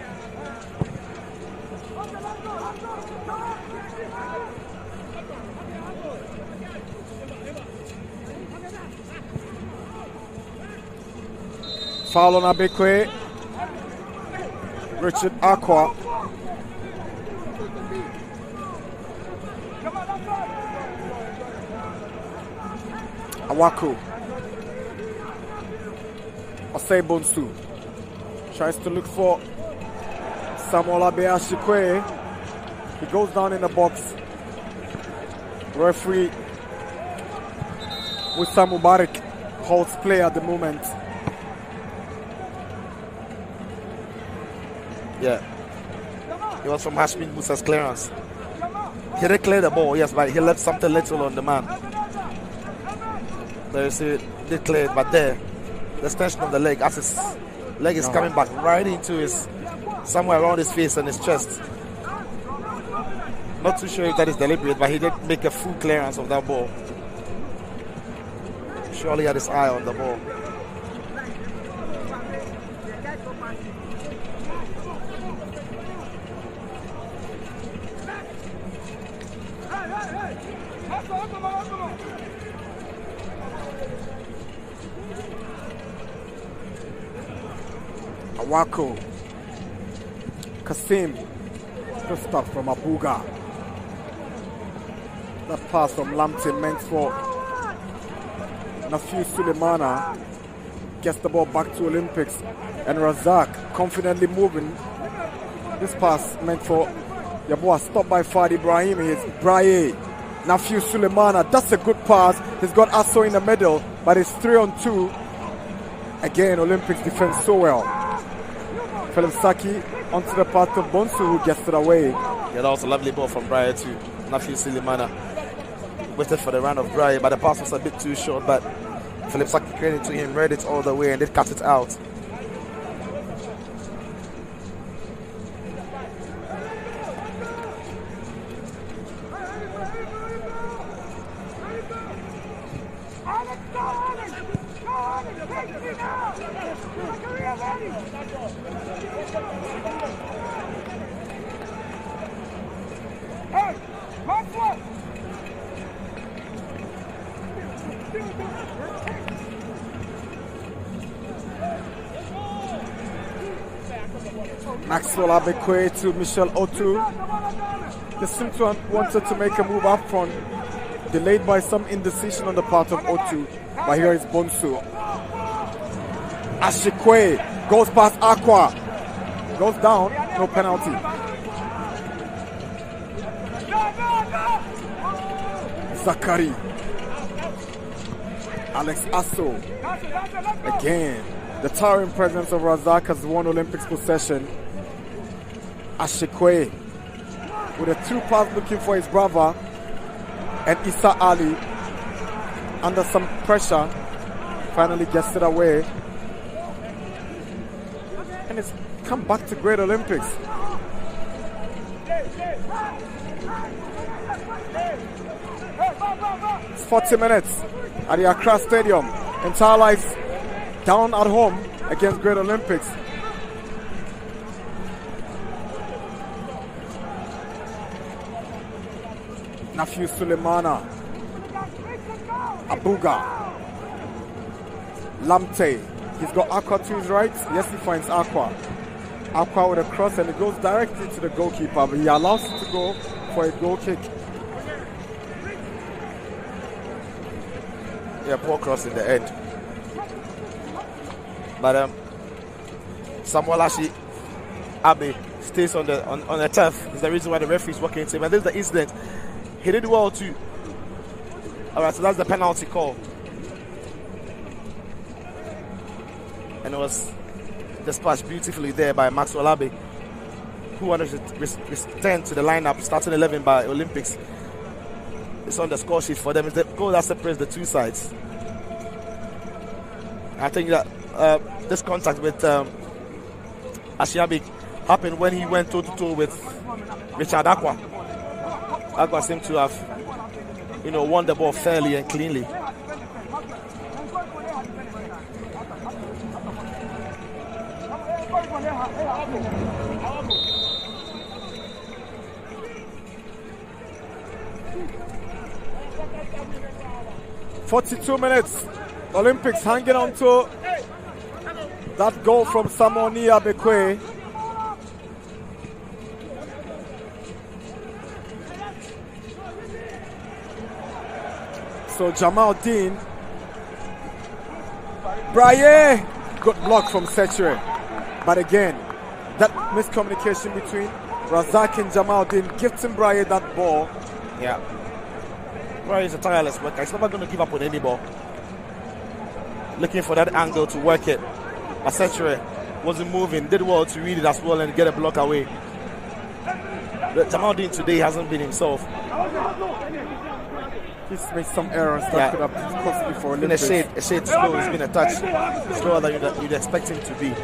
Foul on Abekwe. Richard Aqua. Awaku. Osei Bonsu tries to look for Samuel Abeashikwe. He goes down in the box. Referee Wissam Mubarak holds play at the moment. Yeah, it was from Hashmin Musa's clearance. He did clear the ball, yes, but he left something little on the man. There you see it, did clear it, but there, the extension of the leg, as his leg is coming back right into his, somewhere around his face and his chest. Not too sure if that is deliberate, but he did make a full clearance of that ball. Surely had his eye on the ball. Awaku. Kasim. Good stuff from Abuga. That pass from Lampton meant for Nafiu Sulemana. Gets the ball back to Olympics. And Razak confidently moving. This pass meant for Yabua, stopped by Fadi Ibrahim. Here's Braye. Nafiu Sulemana. That's a good pass. He's got Asso in the middle, but it's 3-on-2. Again, Olympics defend so well. Philip Saki onto the path of Bonsu, who gets it away. Yeah, that was a lovely ball from Braye to Nafiu Sulemana. Waited for the run of Braye, but the pass was a bit too short. But Philip Saki credit to him, read it all the way and did cut it out. Maxwell Abekwe to Michel Otu. They seem to have wanted to make a move up front, delayed by some indecision on the part of Otu. But here is Bonsu. Ashikwe goes past Aqua. Goes down, no penalty. Zakari. Alex Asso. Again, the towering presence of Razak has won Olympics possession. Ashikwe with a through pass looking for his brother, and Issa Ali under some pressure finally gets it away, and it's come back to Great Olympics. It's 40 minutes at the Accra Stadium. Entire Life down at home against Great Olympics. Nafiu Sulemana, Abuga, Lamte. He's got Aqua to his right. Yes, he finds Aqua. Aqua with a cross, and it goes directly to the goalkeeper, but he allows it to go for a goal kick. Yeah, poor cross in the end. But Samuel Ashi Abe stays on the turf. Is the reason why the referee is working to him. And this is the incident. He did well too. Alright, so that's the penalty call. And it was dispatched beautifully there by Maxwell Abe, who wanted to return to the lineup, starting 11 by Olympics. It's on the score sheet for them. It's the goal that separates the two sides. I think that this contact with Ashiabi happened when he went toe-to-toe with Richard Aqua. Aqua seemed to have, won the ball fairly and cleanly. "42 minutes. Olympics hanging on to that goal from Samoni Abekwe. So Jamal Dean. Braye got blocked from Sechere. But again, that miscommunication between Razak and Jamal Dean gifting Braye that ball. Yeah. Braye is a tireless worker. He's never going to give up on any ball. Looking for that angle to work it. But Sechere wasn't moving, did well to read it as well and get a block away. But Jamal Dean today hasn't been himself. He's made some errors that could have been costly for Olympics. Been a shade slow. It's been a touch slower than you'd expect him to be.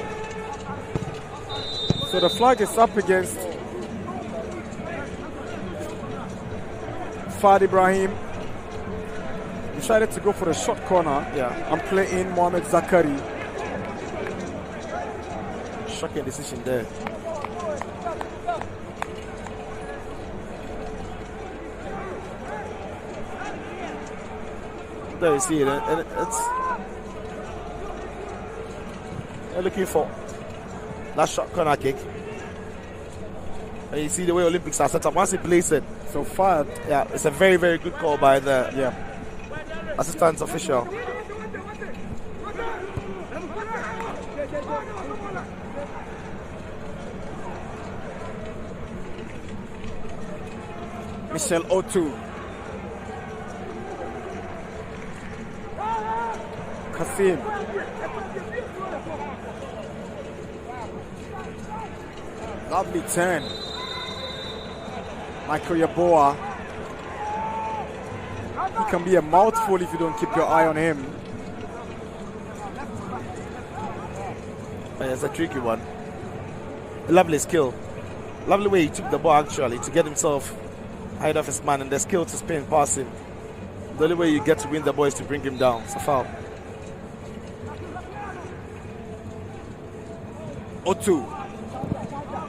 So the flag is up against Fadi Ibrahim. Decided to go for a short corner and play in Mohamed Zakari. Shocking decision there. There you see it, and it's they're looking for that short corner kick. And you see the way Olympics are set up. Once he plays it, so fired. Yeah, it's a very, very good call by the assistant official. Michel Otu. Kasim. Lovely turn. Michael Yaboa. He can be a mouthful if you don't keep your eye on him. It's a tricky one. Lovely skill. Lovely way he took the ball actually to get himself ahead of his man, and the skill to spin past him. The only way you get to win the ball is to bring him down. It's a foul. Otu.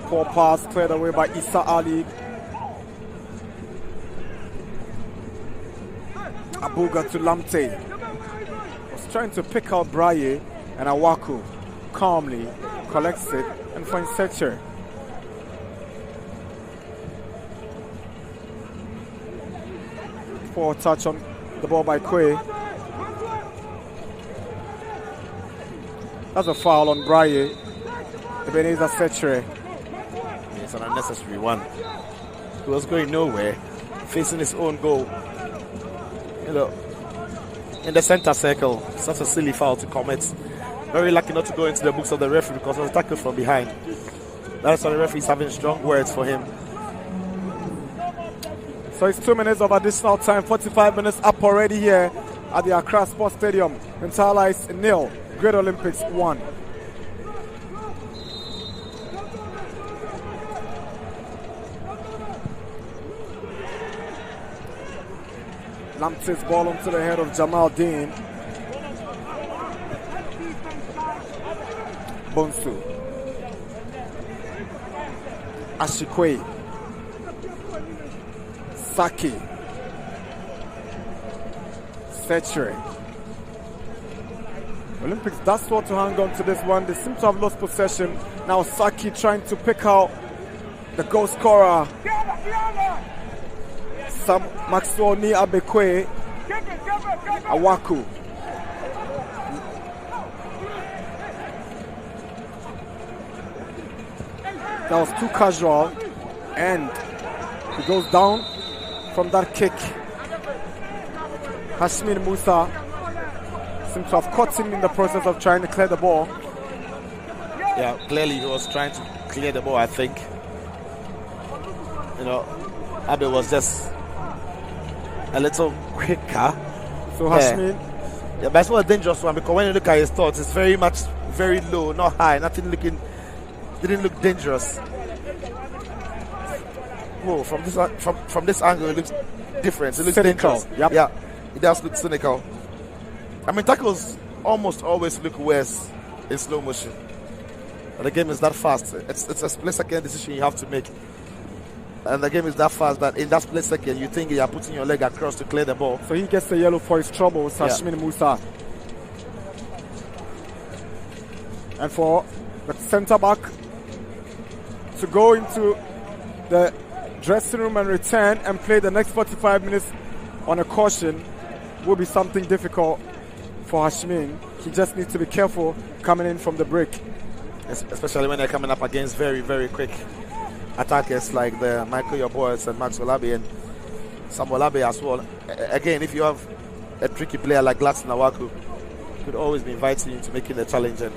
Poor pass cleared away by Issa Ali. Abuga to Lamte. Was trying to pick out Braye, and Awaku calmly collects it and finds Setcher. Poor touch on the ball by Kwe. That's a foul on Braye. Ebenezer Setcher. It's an unnecessary one. He was going nowhere, facing his own goal. You know, in the center circle. Such a silly foul to commit. Very lucky not to go into the books of the referee because it was tackled from behind. That's why the referee is having strong words for him. So it's 2 minutes of additional time, 45 minutes up already here at the Accra Sports Stadium. Inter-Allies 0, Great Olympics 1. Lamte's ball onto the head of Jamal Dean. Bonsu. Ashikwe. Saki. Setcher. Olympics does want to hang on to this one. They seem to have lost possession. Now Saki trying to pick out the goal scorer. Maxwell Ni Abekwe. Awaku. That was too casual, and he goes down from that kick. Hashmin Musa seems to have caught him in the process of trying to clear the ball. Yeah, clearly he was trying to clear the ball, I think. You know, Abe was just a little quicker. So Hashmin. Yeah, but it's not a dangerous one because when you look at his thoughts, it's very low, not high, didn't look dangerous. Whoa, from this angle it looks different. It looks cynical. Dangerous. Yep. Yeah, it does look cynical. I mean, tackles almost always look worse in slow motion. But the game is that fast. It's a split-second decision you have to make. And the game is that fast that in that split second you think you are putting your leg across to clear the ball. So he gets the yellow for his troubles, Hashmin Musa. And for the centre back to go into the dressing room and return and play the next 45 minutes on a caution will be something difficult for Hashmin. He just needs to be careful coming in from the break. Especially when they're coming up against very, very quick attackers like the Michael Yaboa and Max Olabi and Samuel Abe as well. Again, if you have a tricky player like Gladson Awaku, could always be inviting him to making the challenge, and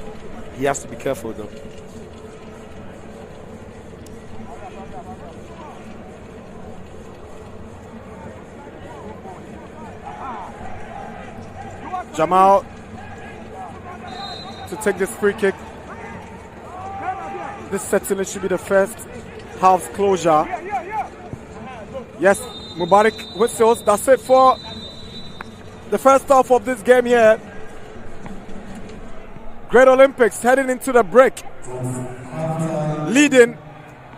he has to be careful though. Jamal to take this free kick. This certainly should be the first half's closure. Yes, Mubarak whistles. That's it for the first half of this game here. Great Olympics heading into the break. Leading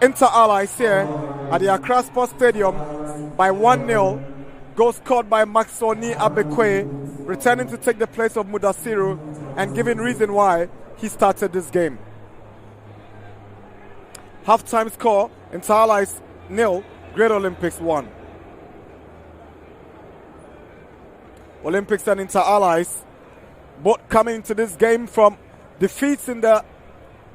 Inter-Allies here at the Accra Sports Stadium by 1-0. Goal scored by Maxoni Abekwe, returning to take the place of Mudasiru and giving reason why he started this game. Half-time score, Inter-Allies 0, Great Olympics 1. Olympics and Inter-Allies both coming into this game from defeats in the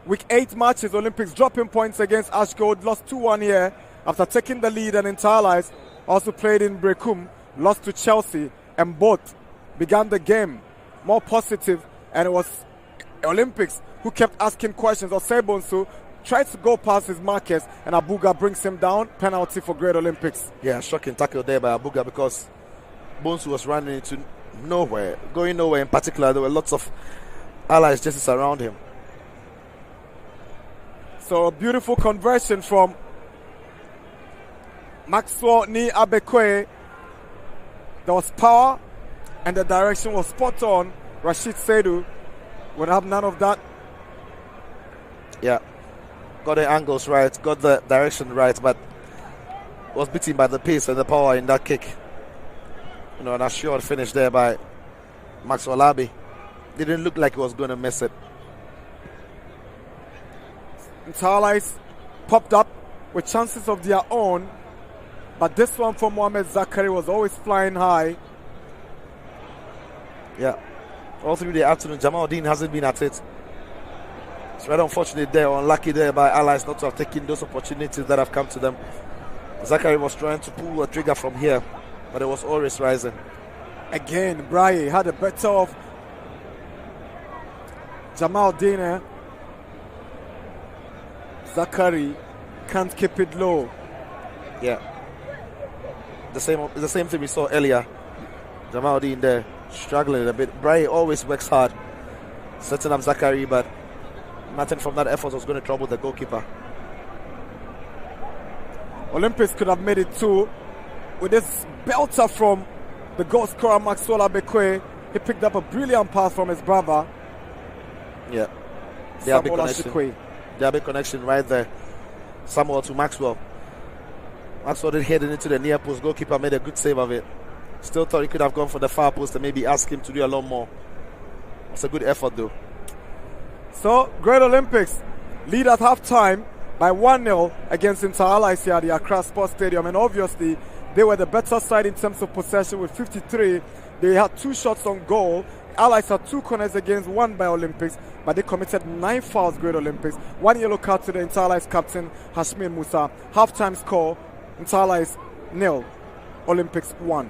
Week 8 matches. Olympics dropping points against Ashgold, lost 2-1 here after taking the lead, and Inter-Allies also played in Brecum, lost to Chelsea, and both began the game more positive, and it was Olympics who kept asking questions. Osebonsu tried to go past his markers, and Abuga brings him down. Penalty for Great Olympics. Yeah, shocking tackle there by Abuga because Bonsu was running into nowhere, going nowhere in particular. There were lots of Allies just around him. So a beautiful conversion from Maxwell Ni Abekwe. There was power and the direction was spot on. Rashid Seidu would have none of that. Yeah, got the angles right, got the direction right, but was beaten by the pace and the power in that kick. You know, an assured finish there by Maxwell Abi. Didn't look like he was going to miss it. Allies popped up with chances of their own, but this one from Mohamed Zakari was always flying high. Yeah, all through the afternoon, Jamal Dean hasn't been at it. It's very unfortunate there, unlucky there by Allies not to have taken those opportunities that have come to them. Zakari was trying to pull a trigger from here, but it was always rising. Again, Brahe had a better of Jamal Dean. Zakari can't keep it low. Yeah. The same thing we saw earlier. Jamal Dean there struggling a bit. Brahe always works hard, setting up Zakari, but nothing from that effort was going to trouble the goalkeeper. Olympics could have made it 2 with this belter from the goal scorer Maxwell Abekwe. He picked up a brilliant pass from his brother. Yeah. They have a Samuel connection. Ashikwe. They have a connection right there. Samuel to Maxwell. Maxwell did head into the near post. Goalkeeper made a good save of it. Still thought he could have gone for the far post and maybe ask him to do a lot more. It's a good effort though. So, Great Olympics lead at half-time by 1-0 against Inter Allies here at the Accra Sports Stadium. And obviously, they were the better side in terms of possession with 53. They had 2 shots on goal. Allies had 2 corners against 1 by Olympics, but they committed 9 fouls, Great Olympics. 1 yellow card to the Inter Allies captain, Hashmin Musa. Half-time score, Inter Allies 0, Olympics 1.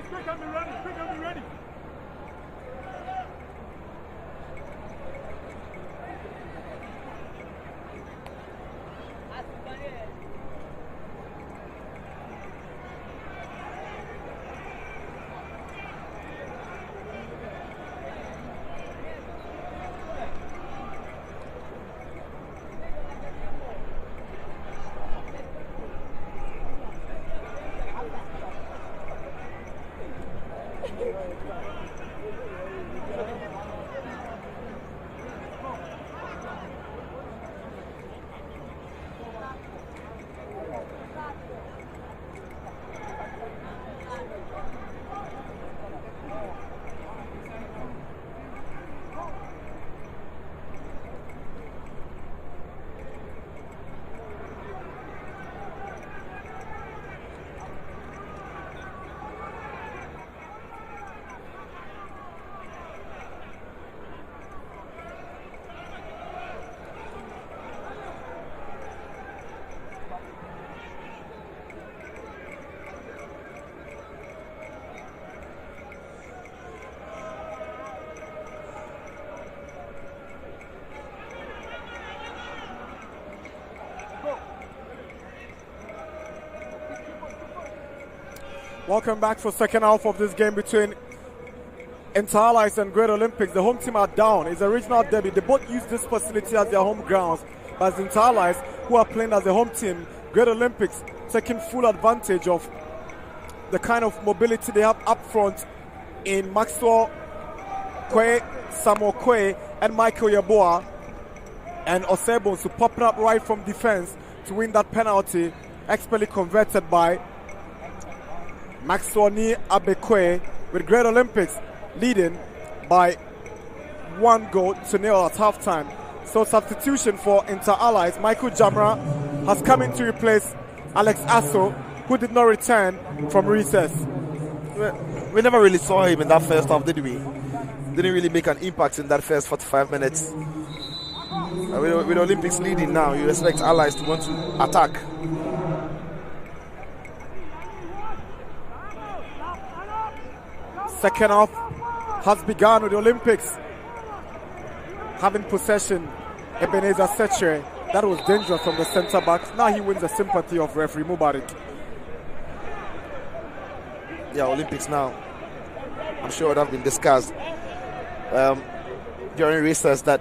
Quick and be ready. Quick and be ready. Welcome back for second half of this game between Inter Allies and Great Olympics. The home team are down. It's a regional derby. They both use this facility as their home grounds. But as Inter Allies, who are playing as a home team, Great Olympics taking full advantage of the kind of mobility they have up front in Maxwell Kwe, Samuel Kwe, and Michael Yeboah, and Osebon to pop it up right from defense to win that penalty, expertly converted by Maxwell Abekwe, with Great Olympics leading by 1-0 at halftime. So substitution for Inter Allies, Michael Jamra has come in to replace Alex Asso, who did not return from recess. We never really saw him in that first half, did we? Didn't really make an impact in that first 45 minutes. With the Olympics leading now, you expect Allies to want to attack. Second half has begun with the Olympics having possession. Ebenezer Sechere, that was dangerous from the centre back. Now he wins the sympathy of referee Mubarak. Yeah, Olympics now, I'm sure it would have been discussed during recess that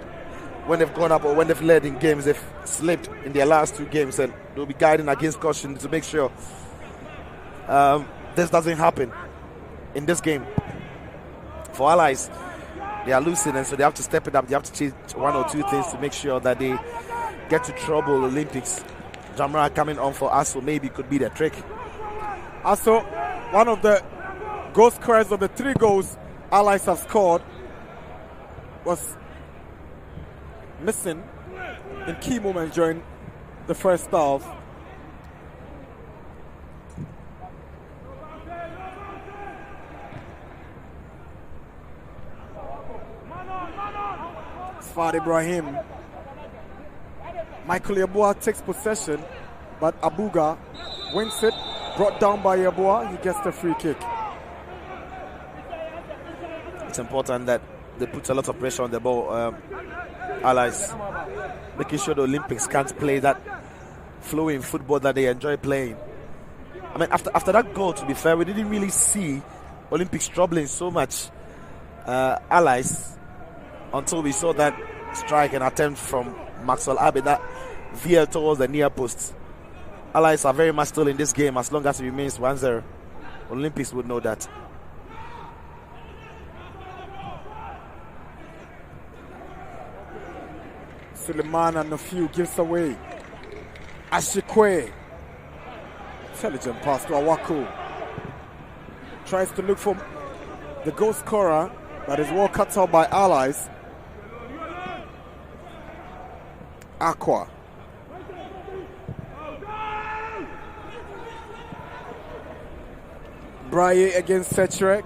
when they've gone up or when they've led in games, they've slipped in their last 2 games, and they'll be guiding against caution to make sure this doesn't happen in this game. For Allies, they are losing, and so they have to step it up. They have to change 1 or 2 things to make sure that they get to trouble Olympics. Jamra coming on for Aso maybe could be the trick. Aso, one of the goal scorers of the 3 goals Allies have scored, was missing in key moments during the first half. Fad Ibrahim. Michael Yeboah takes possession, but Abuga wins it, brought down by Yeboah. He gets the free kick. It's important that they put a lot of pressure on the ball, Allies, making sure the Olympics can't play that flowing football that they enjoy playing. I mean, after that goal, to be fair, we didn't really see Olympics troubling so much Allies until we saw that strike and attempt from Maxwell Abbey that veered towards the near post. Allies are very much still in this game as long as it remains 1-0. Olympics would know that. Suleiman and Nafiu gives away. Ashikwe. Intelligent pass to Awaku. Tries to look for the goal scorer, but is well cut out by Allies. Aqua. Braye against Sechere.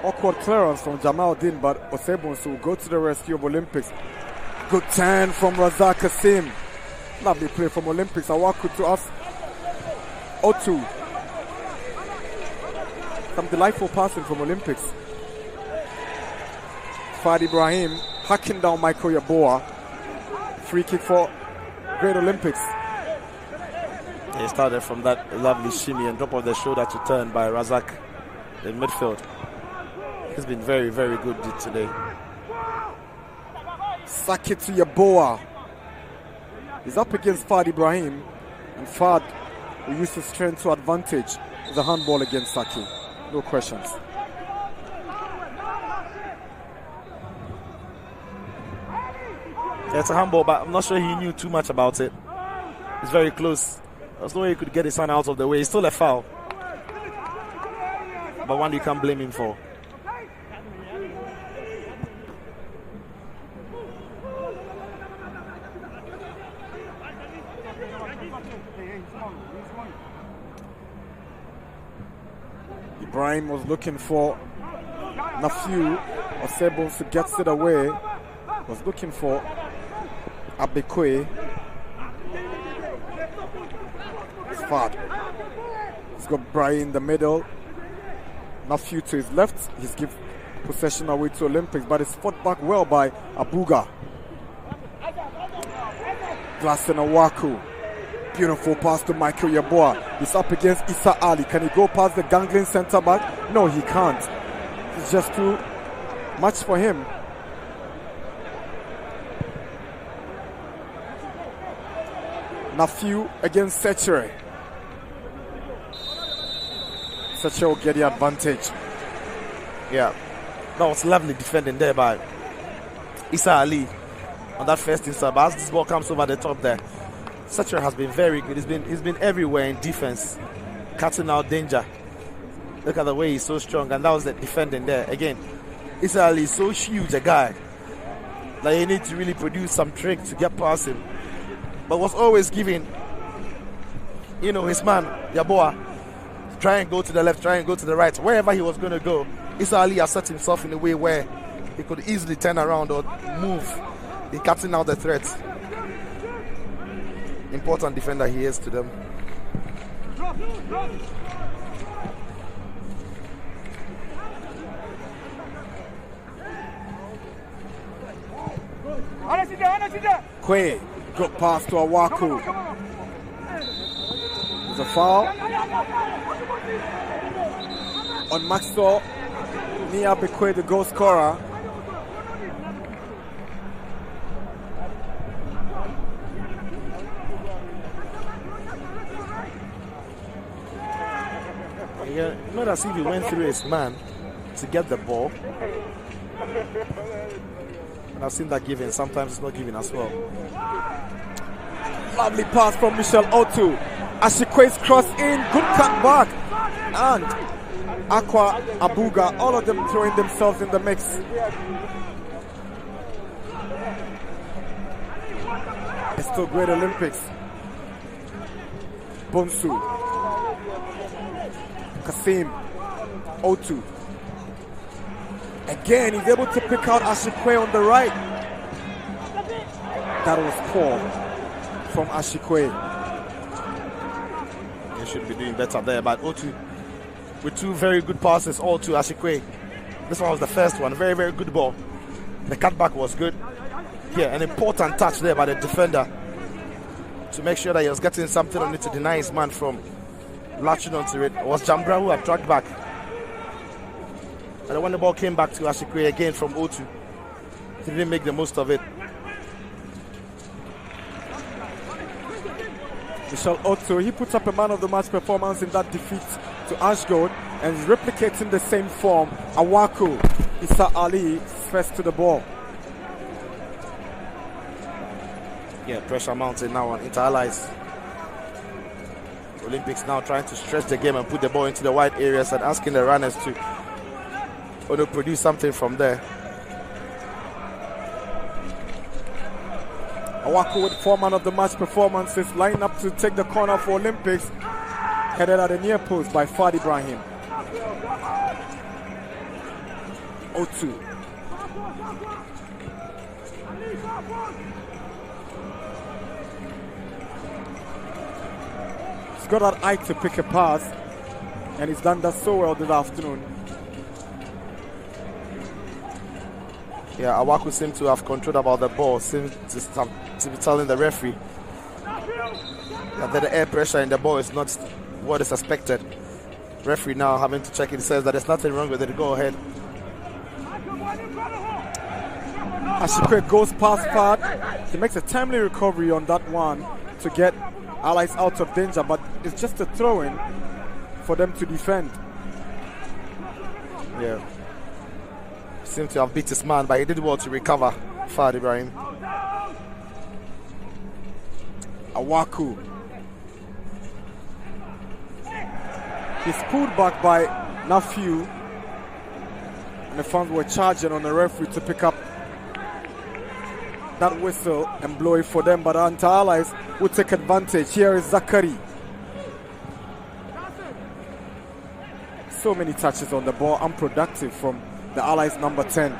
Awkward clearance from Jamal Din, but Osebonsu will go to the rescue of Olympics. Good turn from Razak Kasim. Lovely play from Olympics. Awaku to us. Otu. Some delightful passing from Olympics. Fad Ibrahim hacking down Michael Yeboah. Free kick for Great Olympics. He started from that lovely shimmy and drop of the shoulder to turn by Razak in midfield. He's been very, very good today. Sack it to Yeboah. He's up against Fad Ibrahim, and Fad will use his strength to advantage. It's a handball against Saki. No questions. Yeah, it's a handball, but I'm not sure he knew too much about it. It's very close. There's no way he could get his son out of the way. It's still a foul, but one you can't blame him for. Ibrahim was looking for Nafiu. Osebonsu gets it away. Was looking for Abekwe. It's Fad. He's got Brian in the middle. Nafiu to his left. He's give possession away to Olympics, but it's fought back well by Abuga. Glass and Awaku. Beautiful pass to Michael Yeboah. He's up against Issa Ali. Can he go past the gangling centre back? No, he can't. It's just too much for him. Nafiu against Sechere. Sechere will get the advantage. Yeah, that was lovely defending there by Issa Ali on that first inside. But as this ball comes over the top there, Sechere has been very good. He's been everywhere in defense, cutting out danger. Look at the way he's so strong, and that was the defending there. Again, Issa Ali is so huge a guy that he needs to really produce some trick to get past him. But was always giving, his man Yeboah, try and go to the left, try and go to the right, wherever he was going to go. Issa Ali has set himself in a way where he could easily turn around or move He's cutting out the threat. Important defender he is to them. Quay, good pass to Awaku. There's a foul on Maxwell. Nia Bekwe, the goal scorer. Yeah, not as if he went through his man to get the ball. And I've seen that given. Sometimes it's not given as well. Lovely pass from Michel Otu. Ashikwe's cross in, good cut back. And Aqua, Abuga, all of them throwing themselves in the mix. It's still great Olympics. Bonsu. Kasim. Otu. Again, he's able to pick out Ashikwe on the right. That was poor from Ashikwe. They should be doing better there, but Otu with two very good passes, all to Ashikwe. This one was the first one, very, very good ball. The cutback was good. Yeah, an important touch there by the defender to make sure that he was getting something on it to deny his man from latching onto it. It was Jambra who had tracked back. And when the ball came back to Ashikwe again from Otu, he didn't make the most of it. Michel Otto, he puts up a man of the match performance in that defeat to Ashgold and is replicating the same form. Awaku, Issa Ali first to the ball. Yeah, pressure mounting now on Inter Allies. Olympics now trying to stretch the game and put the ball into the wide areas and asking the runners to produce something from there. Awaku with 4 man of the match performances, line up to take the corner for Olympics. Headed at the near post by Fad Ibrahim. Otu. He's got that eye to pick a pass, and he's done that so well this afternoon. Yeah, Awaku seemed to have control about the ball, seemed to be telling the referee that the air pressure in the ball is not what is expected. Referee now having to check it, says that there's nothing wrong with it, go ahead. Ashikwe goes past Fad. He makes a timely recovery on that one to get Allies out of danger, but it's just a throw-in for them to defend. Yeah. Seemed to have beat his man, but he did well to recover. Fad Ibrahim. Awaku. He's pulled back by Nafiu, and the fans were charging on the referee to pick up that whistle and blow it for them, but Inter Allies will take advantage. Here is Zakari. So many touches on the ball, unproductive from the Allies number 10.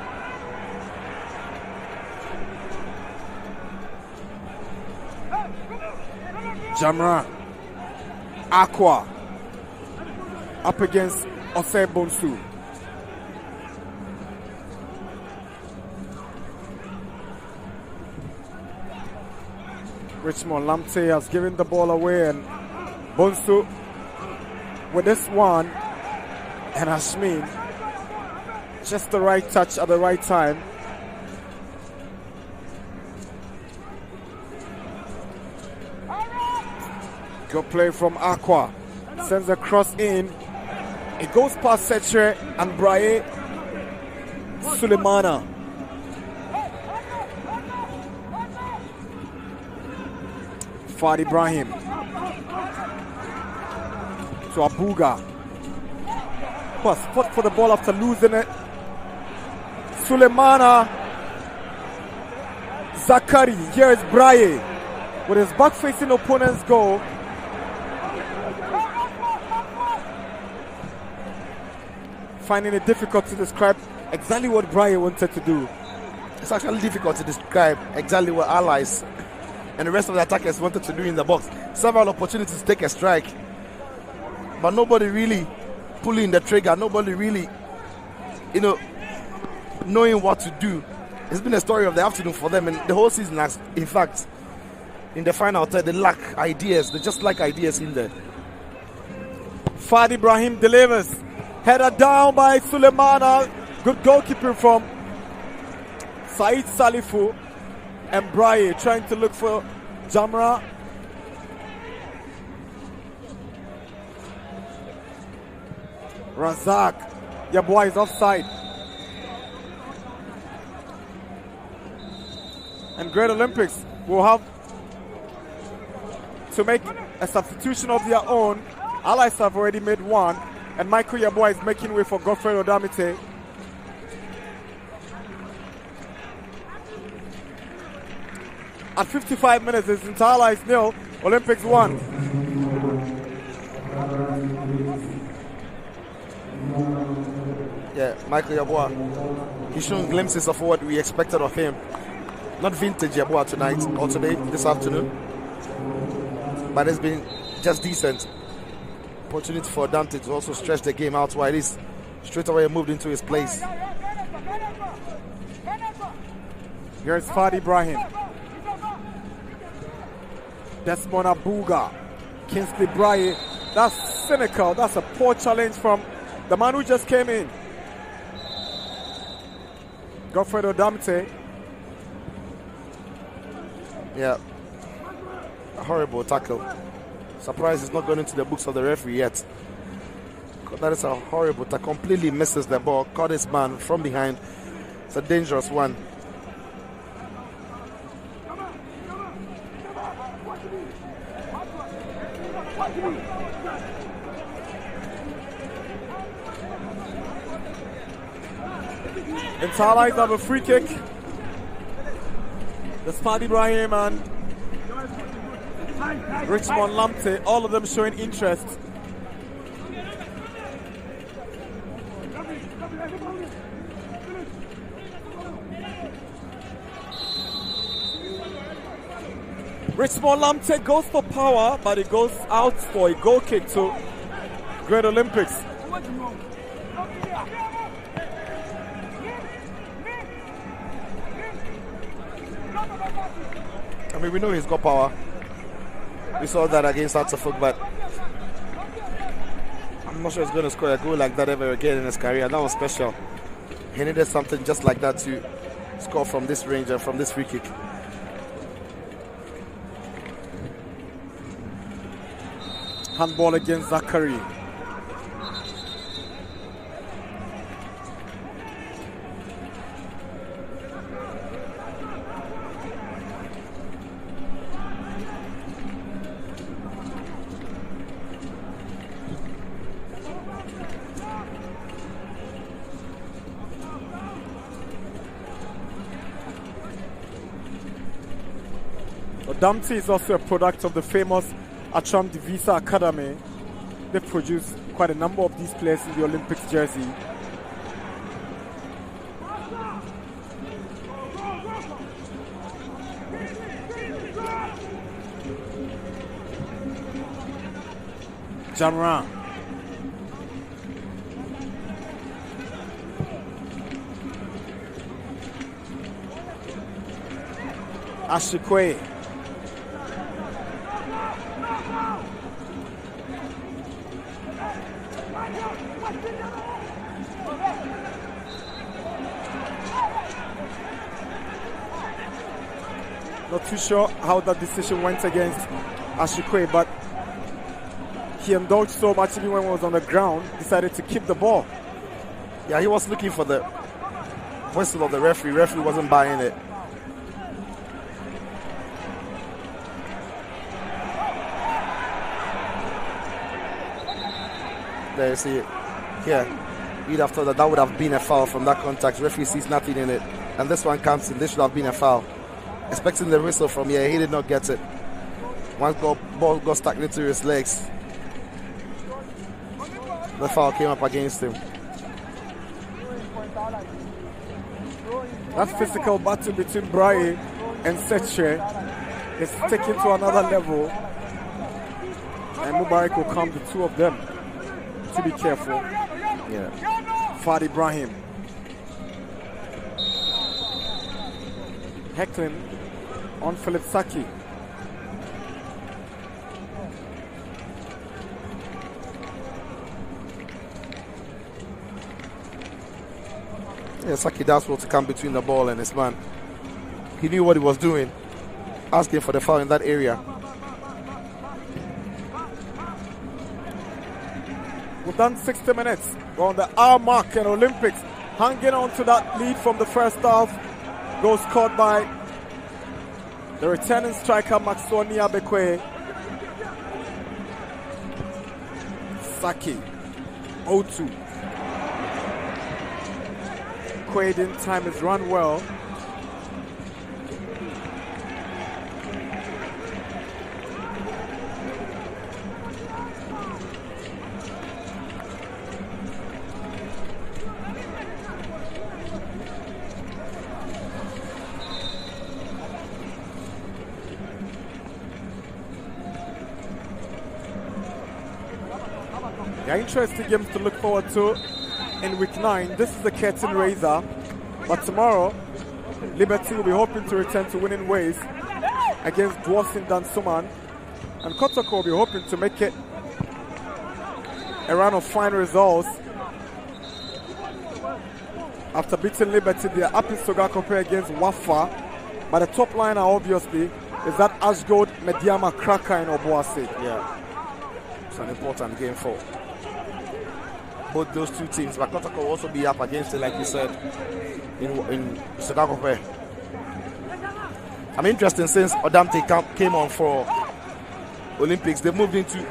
Jamra. Aqua. Up against Osei Bonsu. Richmond Lamte has given the ball away, and Bonsu with this one, and Hashmin. Just the right touch at the right time. Good play from Aqua. Sends a cross in. It goes past Setre and Braye Sulemana. Fad Ibrahim. To Abuga. Was fought for the ball after losing it. Sulemana. Zakari. Here is Braye with his back facing opponent's goal. Finding it difficult to describe exactly what Braye wanted to do. It's actually difficult to describe exactly what Allies and the rest of the attackers wanted to do in the box. Several opportunities to take a strike, but nobody really pulling the trigger, nobody really, knowing what to do. It's been a story of the afternoon for them, and the whole season has, in fact, in the final third, they lack ideas. They just lack ideas in there. Fad Ibrahim delivers. Header down by Sulemana. Good goalkeeping from Said Salifu. And Braye trying to look for Jamra. Razak. Yeboah is offside. And Great Olympics will have to make a substitution of their own. Allies have already made one, and Michael Yeboah is making way for Godfrey Odamite. At 55 minutes, it's Inter Allies 0, Olympics 1. Yeah, Michael Yeboah, he's showing glimpses of what we expected of him. Not vintage Yeboah tonight or today, this afternoon, but it's been just decent. Opportunity for Dante to also stretch the game out while he's straight away moved into his place. Here's Fad Ibrahim. Desmond Abuga. Kingsley Braye. That's cynical. That's a poor challenge from the man who just came in. Godfrey Odamite. Yeah. A horrible tackle. Surprised it's not gone into the books of the referee yet. That is a horrible tackle. Completely misses the ball. Caught his man from behind. It's a dangerous one. Inter Allies have a free kick. The Fad Ibrahim and Richmond Lamptey, all of them showing interest. Richmond Lamptey goes for power, but it goes out for a goal kick to Great Olympics. I mean, we know he's got power. We saw that against Atsafuk, but I'm not sure he's going to score a goal like that ever again in his career. That was special. He needed something just like that to score from this range and from this free kick. Handball against Zachary. Odamte is also a product of the famous Atram Divisa Academy. They've produced quite a number of these players in the Olympics jersey. Jamra. Ashikwe. Not too sure how that decision went against Ashikwe, but he indulged so much even when he was on the ground, decided to keep the ball. Yeah, he was looking for the whistle of the referee. Referee wasn't buying it. There you see it. Here, you'd have thought that would have been a foul from that contact. Referee sees nothing in it. And this one comes in. This should have been a foul. Expecting the whistle from here, he did not get it. Once the ball got stuck into his legs, the foul came up against him. That physical battle between Braye and Seche is taken to another level. And Mubarak will come, the two of them, to be careful. Yeah. Fad Ibrahim. Heckling on Philip Saki. Yeah, Saki does well to come between the ball and his man. He knew what he was doing, asking for the foul in that area. We've done 60 minutes. We're on the hour mark, and Olympics hanging on to that lead from the first half. Goal scored by the returning striker Maxwell Niabekwe. Saki, 0-2. Quaid in time has run well. There are interesting games to look forward to in week 9. This is the curtain raiser, but tomorrow Liberty will be hoping to return to winning ways against Dwarfs in Dansoman, and Kotoko will be hoping to make it a run of fine results after beating Liberty. They are up in Sogakope against Wafa, but the top liner obviously is that Ashgold Mediama Cracker in Obuasi. Yeah, it's an important game for both those two teams. But Kotoko will also be up against it, like you said, in Sogakope. I'm interested since Odamte came on for Olympics. They moved into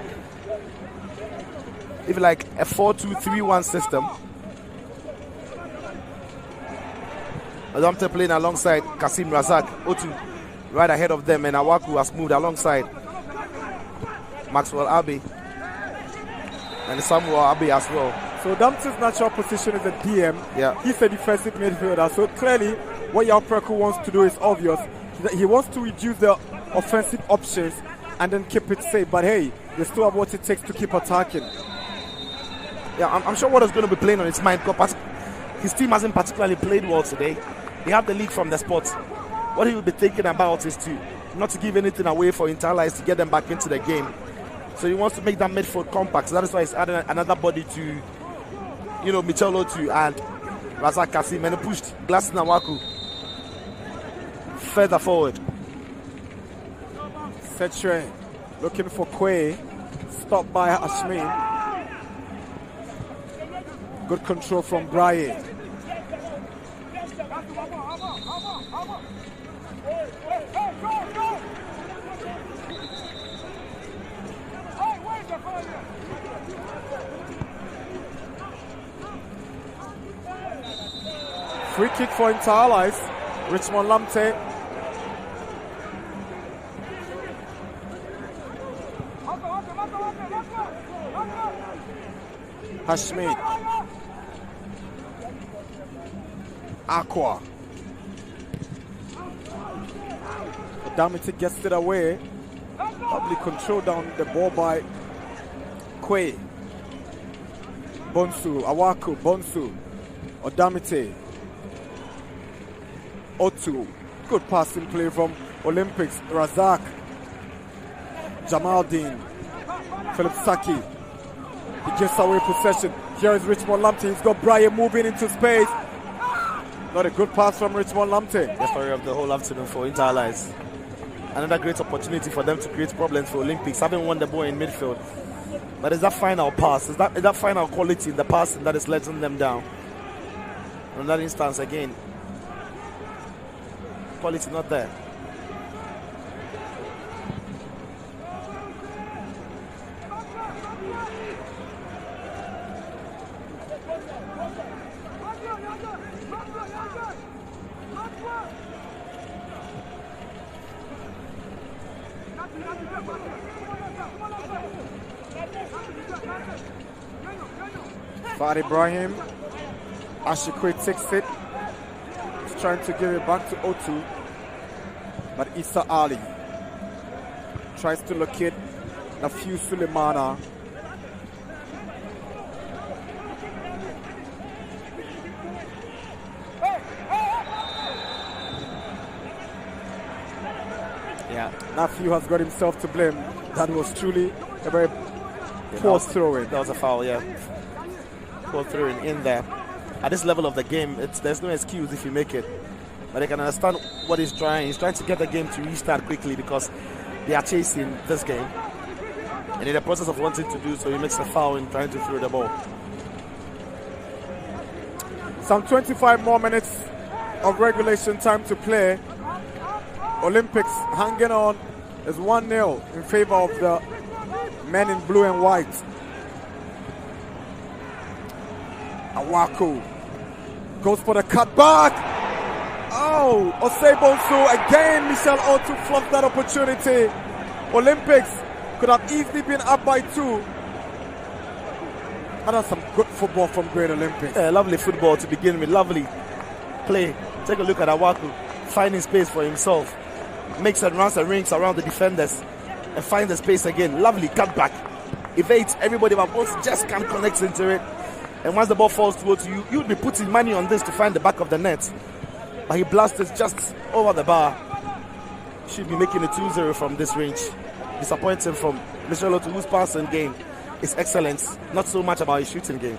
even like a 4-2-3-1 system. Odamte playing alongside Kasim Razak, Otu right ahead of them, and Awaku has moved alongside Maxwell Abbey and Samuel Abbey as well. So Damte's natural position is a DM. Yeah. He's a defensive midfielder. So clearly, what Yao Preku wants to do is obvious. He wants to reduce the offensive options and then keep it safe. But hey, they still have what it takes to keep attacking. Yeah, I'm sure what is going to be playing on his mind, because his team hasn't particularly played well today. They have the league from the spot. What he will be thinking about is not to give anything away for Interlice to get them back into the game. So he wants to make that midfield compact. So that is why he's adding another body to, Michel Otu and Razak Kasim, and he pushed Glass Nawaku further forward. Setre looking for Quay, stopped by Ashmin. Good control from Braye. Free kick for Inter-Allies. Richmond Lamte. Hashmi. Aqua. Odamite gets it away. Lovely control down the ball by Quay. Bonsu, Awaku, Bonsu. Odamite. Otu. Good passing play from Olympics. Razak. Jamaldeen. Philip Saki. He gives away possession. Here is Richmond Lamte. He's got Brian moving into space. Not a good pass from Richmond Lamte. The story of the whole afternoon for Inter-Allies. Another great opportunity for them to create problems for Olympics, having won the ball in midfield. But it's that final pass, is that final quality in the passing that is letting them down. In that instance, again, quality not there. Fad Ibrahim. Ashikwe takes it. trying to give it back to Otu, but Issa Ali tries to locate Nafiu Sulemana. Yeah, Nafiu has got himself to blame. That was truly a very poor throw-in. That was a foul, yeah. Poor throw-in in there. At this level of the game, there's no excuse if you make it. But I can understand what he's trying. He's trying to get the game to restart quickly because they are chasing this game. And in the process of wanting to do so, he makes a foul in trying to throw the ball. Some 25 more minutes of regulation time to play. Olympics hanging on is 1-0 in favor of the men in blue and white. Awaku goes for the cutback. Oh, Osebonsu again. Michel Otu flunked that opportunity. Olympics could have easily been up by 2. And that's some good football from Great Olympics. Yeah, lovely football to begin with. Lovely play. Take a look at Awaku finding space for himself. Makes and runs and rings around the defenders and finds the space again. Lovely cutback. Evades everybody, but both just can't connect into it. And once the ball falls towards you, you'd be putting money on this to find the back of the net. But he blasts just over the bar. Should be making a 2-0 from this range. Disappointing from Michel Otu, whose passing game is excellent. Not so much about his shooting game.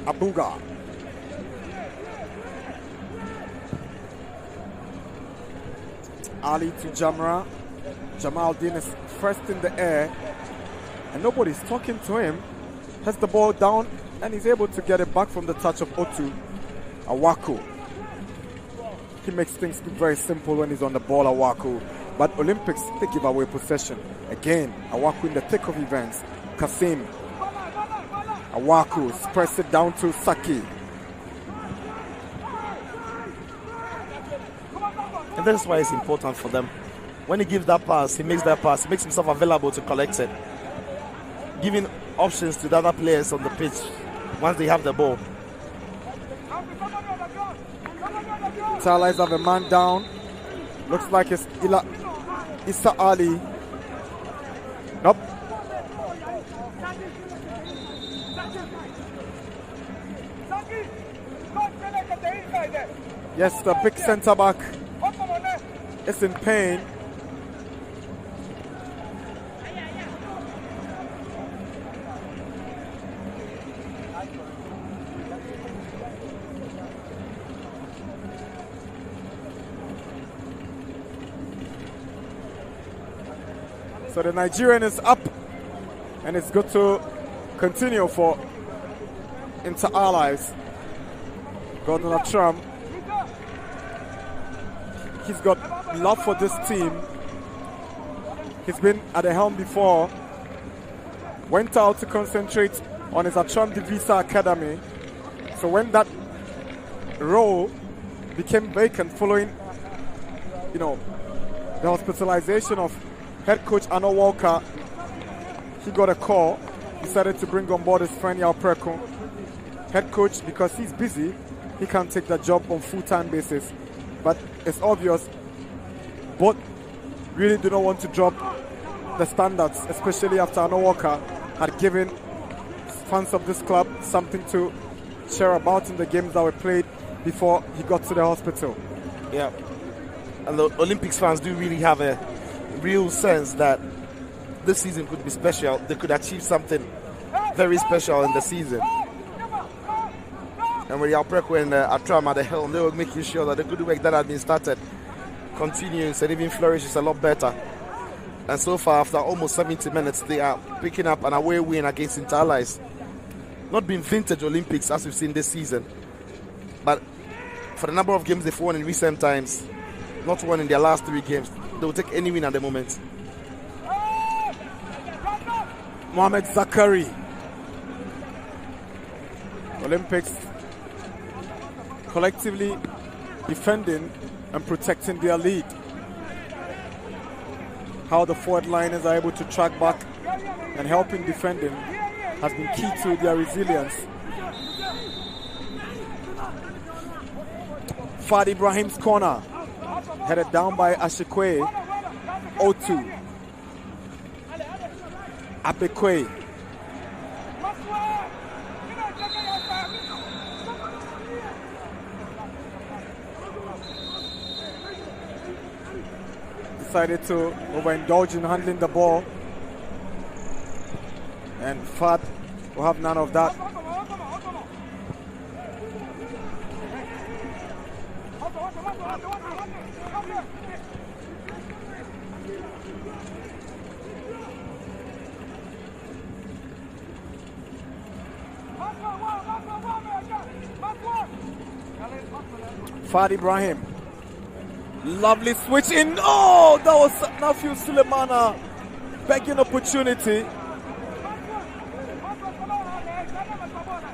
Abuga. Ali to Jamra. Jamaldin is first in the air and nobody's talking to him. Has the ball down and he's able to get it back from the touch of Otu. Awaku. He makes things look very simple when he's on the ball, Awaku. But Olympics, they give away possession. Again, Awaku in the thick of events. Kasim. Awaku spreads it down to Saki. And that's why it's important for them. When he gives that pass, he makes that pass, he makes himself available to collect it. Giving options to the other players on the pitch once they have the ball. Starlights have a man down. Looks like it's Issa Ali. Nope. Yes, the big centre back is in pain. So the Nigerian is up, and it's good to continue for Inter Allies. Gordon Trump, he's got love for this team. He's been at the helm before. Went out to concentrate on his Atram Divisa Academy. So when that role became vacant following, the hospitalization of head coach Arno Walker, he got a call. Decided to bring on board his friend Yao Preko. Head coach, because he's busy, he can't take that job on full-time basis. But it's obvious both really do not want to drop the standards, especially after Arno Walker had given fans of this club something to share about in the games that were played before he got to the hospital. Yeah. And the Olympics fans do really have a real sense that this season could be special. They could achieve something very special in the season. And with Yalpreko and Atram at the helm, they were making sure that the good work that had been started continues and even flourishes a lot better. And so far, after almost 70 minutes, they are picking up an away win against Inter Allies. Not been vintage Olympics as we've seen this season, but for the number of games they've won in recent times, not won in their last 3 games, they will take any win at the moment. Mohamed Zakari. Olympics collectively defending and protecting their lead. How the forward liners are able to track back and help in defending has been key to their resilience. Fad Ibrahim's corner, headed down by Ashikwe. Otu. Abekwe. Decided to overindulge in handling the ball, and Fad will have none of that. Fad Ibrahim. Lovely switch in. Oh, that was Nafiu Sulemana begging opportunity.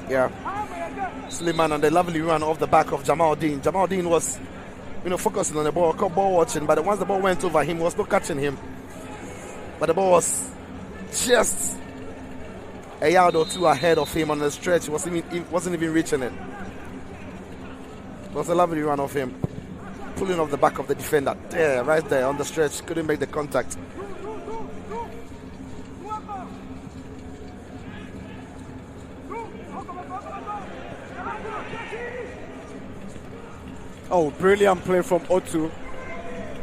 Yeah. Suleiman and the lovely run off the back of Jamal Dean. Jamal Dean was, focusing on the ball, ball watching, but once the ball went over him, he was not catching him. But the ball was just a yard or two ahead of him on the stretch. He wasn't even reaching it. It was a lovely run of him, pulling off the back of the defender. There, right there on the stretch. Couldn't make the contact. Oh, brilliant play from Otu.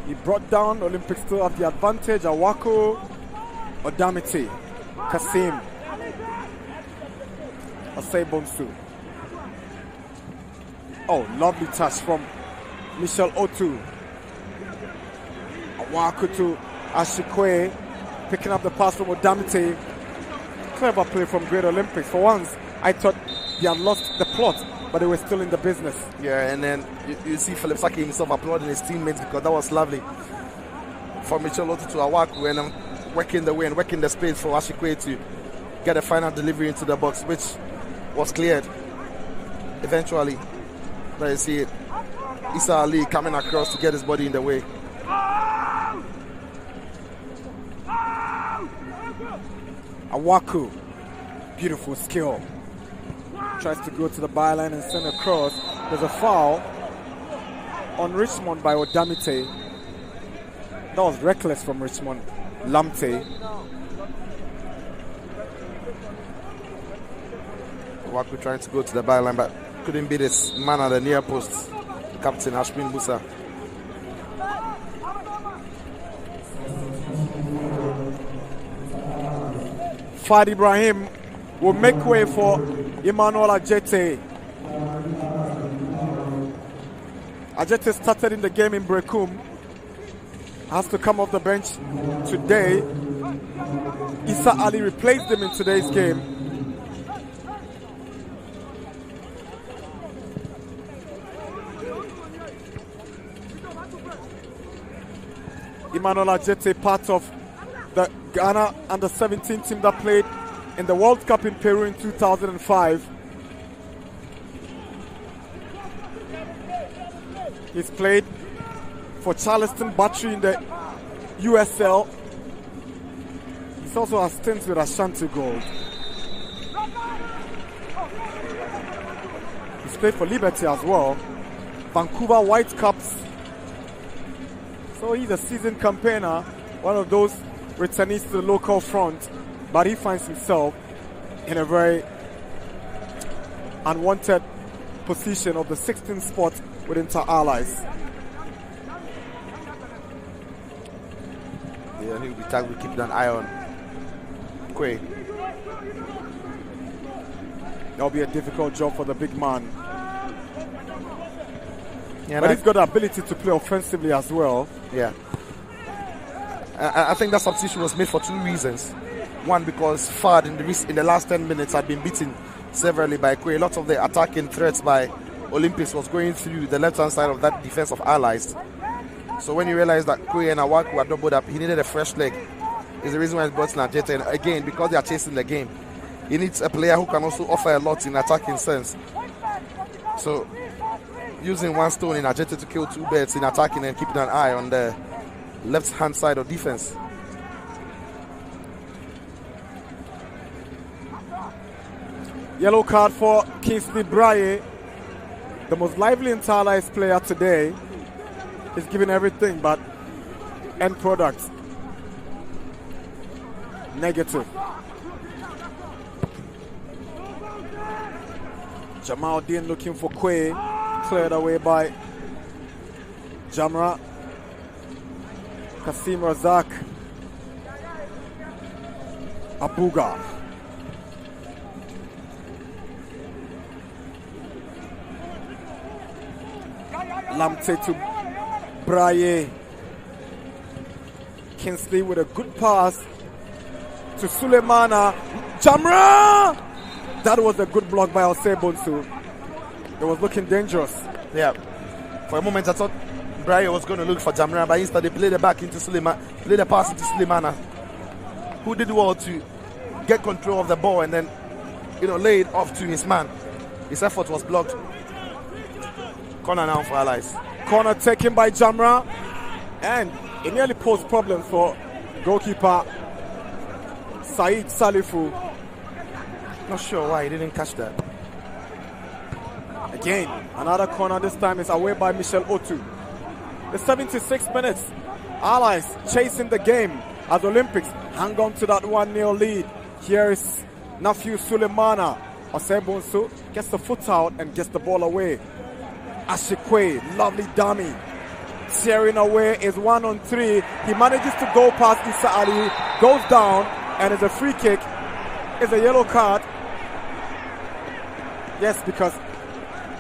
He brought down Olympics still have the advantage. Awako, Odamite, Kasim, Osei Bonsu. Oh, lovely touch from Michel Otu. Awako to Ashikwe, picking up the pass from Odamite. Clever play from Great Olympics. For once, I thought they had lost the plot, but they were still in the business. Yeah, and then you see Philip Saki himself applauding his teammates because that was lovely. For Michel Otu to Awaku and working the way and working the space for Ashikwe to get a final delivery into the box, which was cleared eventually. There you see it. Issa Ali coming across to get his body in the way. Awaku, beautiful skill. Tries to go to the byline and send across. There's a foul on Richmond by Odamite. That was reckless from Richmond. Lamte. Awaku trying to go to the byline, but couldn't beat his man at the near post, Captain Ashmin Musa. Fad Ibrahim will make way for Emmanuel Ajete. Ajete started in the game in Brekum. Has to come off the bench today. Issa Ali replaced him in today's game. Emmanuel Ajete, part of the Ghana under-17 team that played in the World Cup in Peru in 2005. He's played for Charleston Battery in the USL. He's also has stints with Ashanti Gold. He's played for Liberty as well. Vancouver Whitecaps. So he's a seasoned campaigner, one of those returnees to the local front, but he finds himself in a very unwanted position of the 16th spot with Inter Allies. Yeah, he'll be tagged. We keep an eye on Quay. That'll be a difficult job for the big man. Yeah, but he's got the ability to play offensively as well. Yeah. I think that substitution was made for two reasons. One, because Fad in the last 10 minutes had been beaten severely by Quay. A lot of the attacking threats by Olympics was going through the left-hand side of that defense of Allies. So when he realized that Quay and Awaku were doubled up, he needed a fresh leg. Is the reason why he brought in Ajete. And again, because they are chasing the game, he needs a player who can also offer a lot in attacking sense. So using one stone in Ajete to kill two birds in attacking and keeping an eye on the left-hand side of defense. Yellow card for Kingsley Braye, the most lively Inter Allies player today. He's giving everything, but end product negative. Jamal Dean looking for Quay, cleared away by Jamra. Kasim Razak, Abuga. Lamte to Braye. Kingsley with a good pass to Sulemana. Jamra! That was a good block by Osebonsu. It was looking dangerous. Yeah. For a moment I thought Braye was going to look for Jamra, but instead they played it back into Suleiman, played the pass into Sulemana, who did well to get control of the ball and then, lay it off to his man. His effort was blocked. Corner now for Allies. Corner taken by Jamra, and it nearly posed problems for goalkeeper Said Salifu. Not sure why he didn't catch that. Again, another corner. This time is away by Michel Otu. The 76 minutes. Allies chasing the game as Olympics hang on to that 1-0 lead. Here is Nafiu Sulemana. Osebonsu gets the foot out and gets the ball away. Ashikwe, lovely dummy. Tearing away is 1-on-3. He manages to go past Issa Ali, goes down, and it's a free kick. It's a yellow card. Yes, because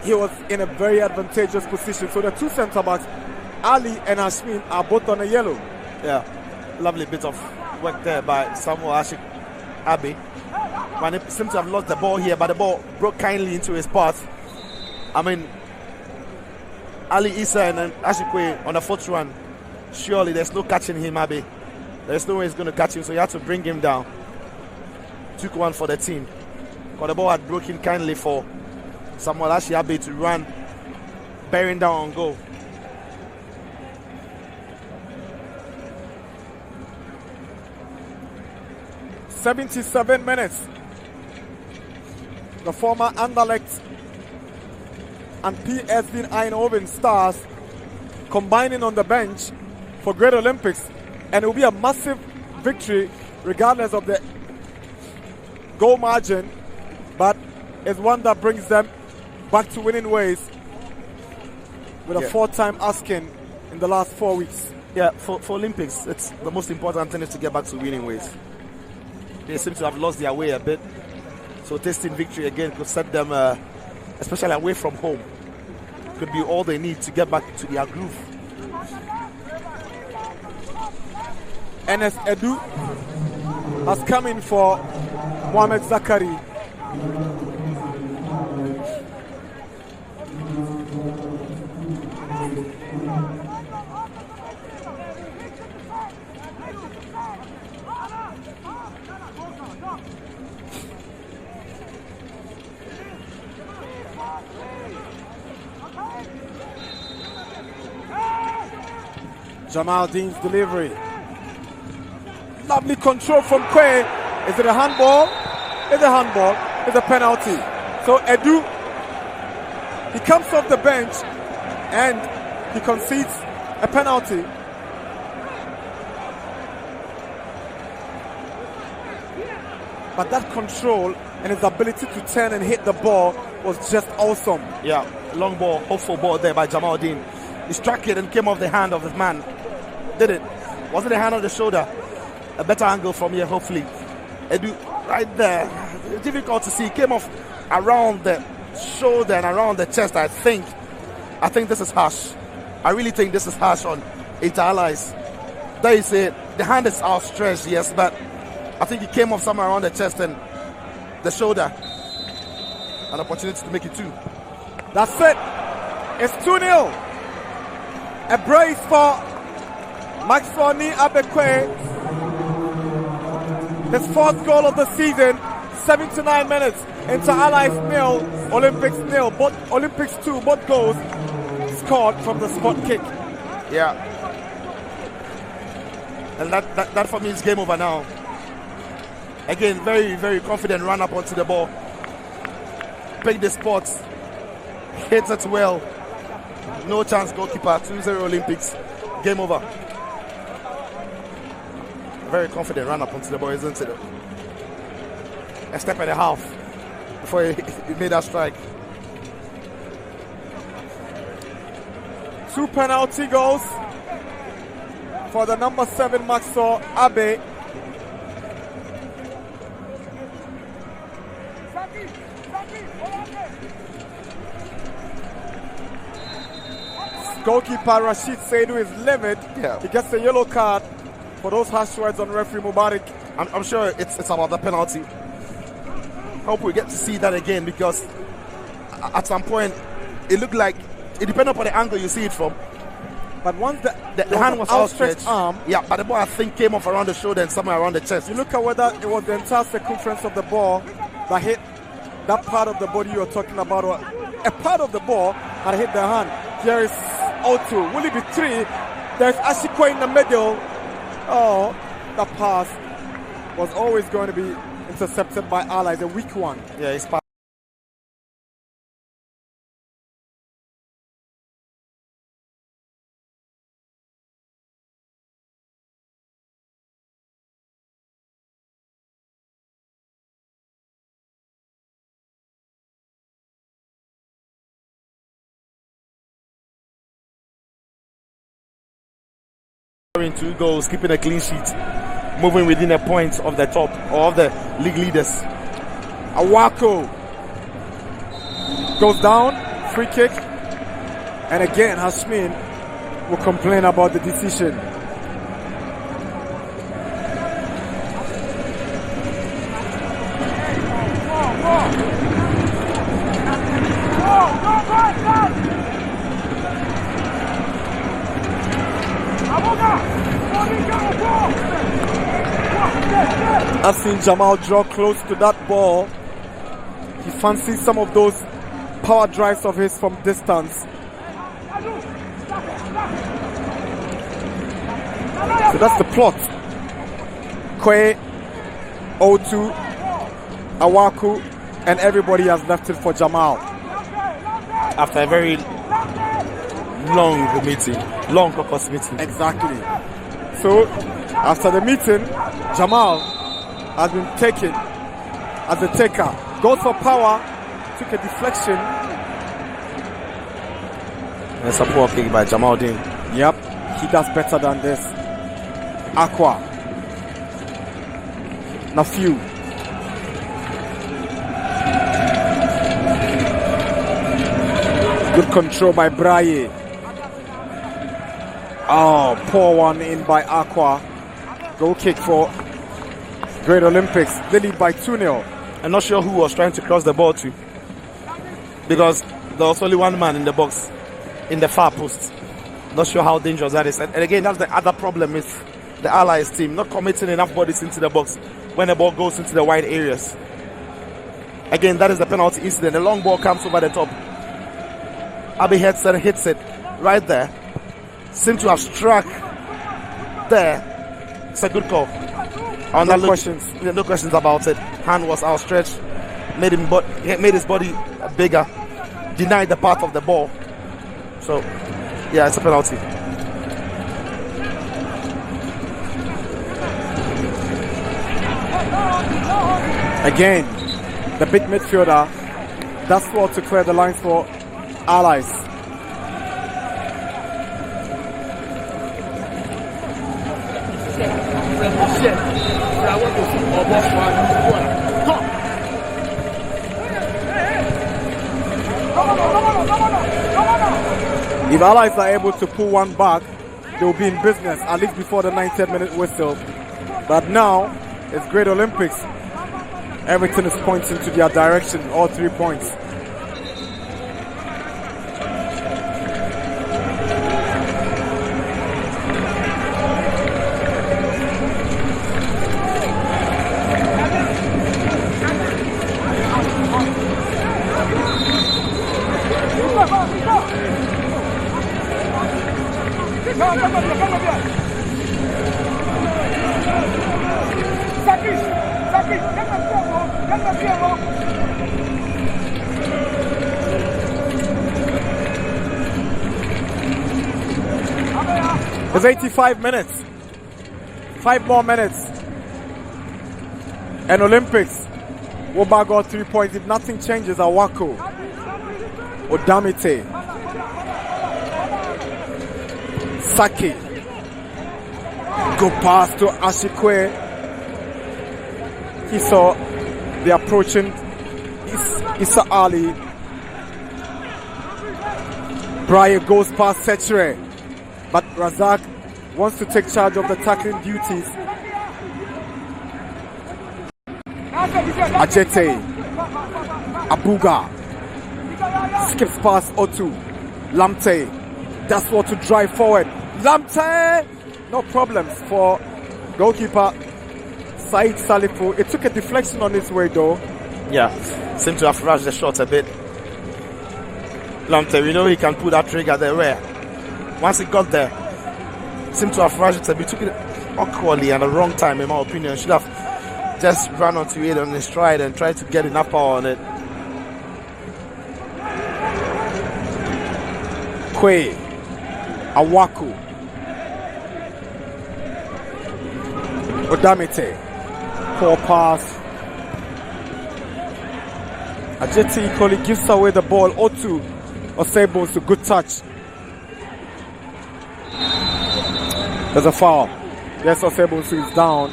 he was in a very advantageous position. So the two centre-backs, Ali and Ashmin, are both on a yellow. Yeah, lovely bit of work there by Samuel Ashik Abbey. When it seems to have lost the ball here, but the ball broke kindly into his path. I mean, Ali Issa and Ashikwe on the fourth run. Surely there's no catching him, Abbey. There's no way he's going to catch him, so you have to bring him down. Took one for the team. But the ball had broken kindly for Samuel Ashi Abbey to run, bearing down on goal. "77 minutes. The former Anderlecht and PSV Eindhoven stars combining on the bench for Great Olympics, and it will be a massive victory regardless of the goal margin, but it's one that brings them back to winning ways with a four-time asking in the last 4 weeks. Yeah, for Olympics, it's the most important thing is to get back to winning ways. They seem to have lost their way a bit, so tasting victory again could set them, especially away from home, could be all they need to get back to their groove. Enes Edu has come in for Mohamed Zakari. Jamal Dean's delivery. Lovely control from Quay. Is it a handball? It's a handball. It's a penalty. So Edu, he comes off the bench and he concedes a penalty. But that control and his ability to turn and hit the ball was just awesome. Yeah, long ball, hopeful ball there by Jamal Dean. He struck it and came off the hand of his man. Did it? Was it the hand or the shoulder? A better angle from here, hopefully. Edu, right there. It's difficult to see. He came off around the shoulder and around the chest, I think. I think this is harsh. I really think this is harsh on Inter Allies. There you see it. The hand is outstretched, yes, but I think he came off somewhere around the chest and the shoulder. An opportunity to make it 2. That's it. It's 2-0. A brace for Maxwell Abekwe. His 4th goal of the season. 79 minutes. Inter Allies 0, Olympics 0. Both Olympics 2, both goals scored from the spot kick. Yeah. And that for me is game over now. Again, very, very confident run up onto the ball. picked the spots, hits it well. No chance, goalkeeper. 2-0 Olympics. Game over. Very confident run up onto the ball, isn't it? A step and a half before he made that strike. 2 penalty goals for the number 7 Maxwell Abe. Goalkeeper Rashid Saidu is livid. Yeah. He gets a yellow card for those harsh words on referee Mubarak. I'm sure it's about the penalty. Hope we get to see that again, because at some point it looked like, it depends upon the angle you see it from. But once the hand was outstretched, arm, yeah, but the ball I think came off around the shoulder and somewhere around the chest. you look at whether it was the entire circumference of the ball that hit that part of the body you're talking about, or a part of the ball that hit the hand. Here is O2. Will it be 3? There's Ashiko in the middle. Oh, the pass was always going to be intercepted by Allies, a weak one. Yeah, it's scoring 2 goals, keeping a clean sheet, moving within a point of the top or of the league leaders. Awako goes down, free kick, and again Hashmin will complain about the decision. I've seen Jamal draw close to that ball. He fancies some of those power drives of his from distance. So that's the plot. Kwe, O2, Awaku, and everybody has left it for Jamal. After a very long meeting, long caucus meeting. Exactly. So, after the meeting, Jamal has been taken as a taker. Goes for power, took a deflection. That's a poor kick by Jamal Dean. Yep, he does better than this. Aqua. Nafiu. Good control by Braille. Oh, poor one in by Aqua. Goal kick for Great Olympics. They lead by 2-0. I'm not sure who was trying to cross the ball to, because there was only one man in the box, in the far post. Not sure how dangerous that is. And again, that's the other problem with the Allies team, not committing enough bodies into the box when the ball goes into the wide areas. Again, that is the penalty incident. The long ball comes over the top. Abe heads and hits it right there. Seemed to have struck there. It's a good call. No questions. No questions about it. Hand was outstretched, made his body bigger, denied the path of the ball. So, yeah, it's a penalty. Again, the big midfielder does well to clear the lines for Allies. If Allies are able to pull one back, they will be in business, at least before the 90th minute whistle. But now, it's Great Olympics. Everything is pointing to their direction, all 3 points. It's 85 minutes. 5 more minutes. And Olympics will bag out 3 points. If nothing changes, Awako. Odamite. Saki. Go past to Ashikwe. He saw the approaching Issa Ali. Brian goes past Setre. But Razak wants to take charge of the tackling duties. Ajete. Abuga. Skips past Otu. Lamte. That's what to drive forward. Lamte! No problems for goalkeeper Said Salifu. It took a deflection on its way though. Yeah, seemed to have rushed the shot a bit. Lamte, we know he can pull that trigger there where once he got there, seemed to have rushed it a bit. Took it awkwardly and the wrong time in my opinion. Should have just run onto it on his stride and tried to get enough power on it. Kwe. Awaku. Odamite. Poor pass. Ajeti equally gives away the ball. Otu Osebo is a good touch. There's a foul. Yes, Osebo is down.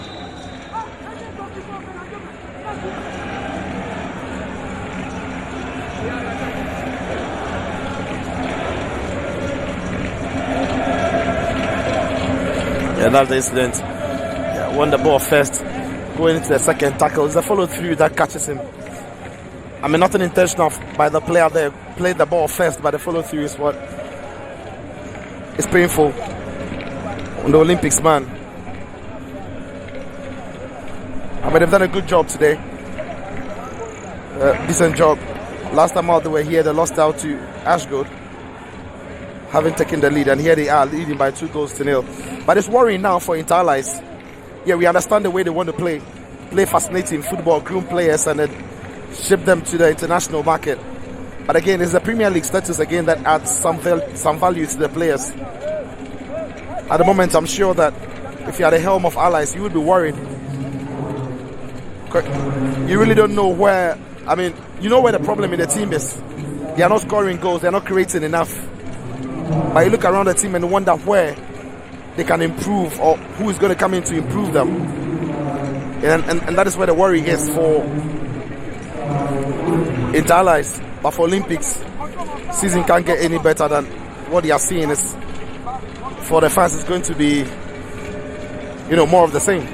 Yeah, that's the incident. Yeah, won the ball first, going into the second tackle. It's a follow through that catches him. I mean, nothing intentional by the player there. Played the ball first, but the follow through is what is painful on the Olympics, man. I mean, they've done a good job today. Decent job. Last time out they were here, they lost out to Ashgold, having taken the lead, and here they are leading by 2-0. But it's worrying now for Inter Allies. Yeah, we understand the way they want to play fascinating football, groom players, and then ship them to the international market. But again, it's the Premier League status again that adds some value to the players. At the moment, I'm sure that if you're at the helm of Allies, you would be worried. You really don't know where. I mean, you know where the problem in the team is. They are not scoring goals. They are not creating enough. But you look around the team and wonder where they can improve or who is going to come in to improve them. And that is where the worry is for Inter Allies. But for Olympics, season can't get any better than what they are seeing. Is for the fans, it's going to be, more of the same.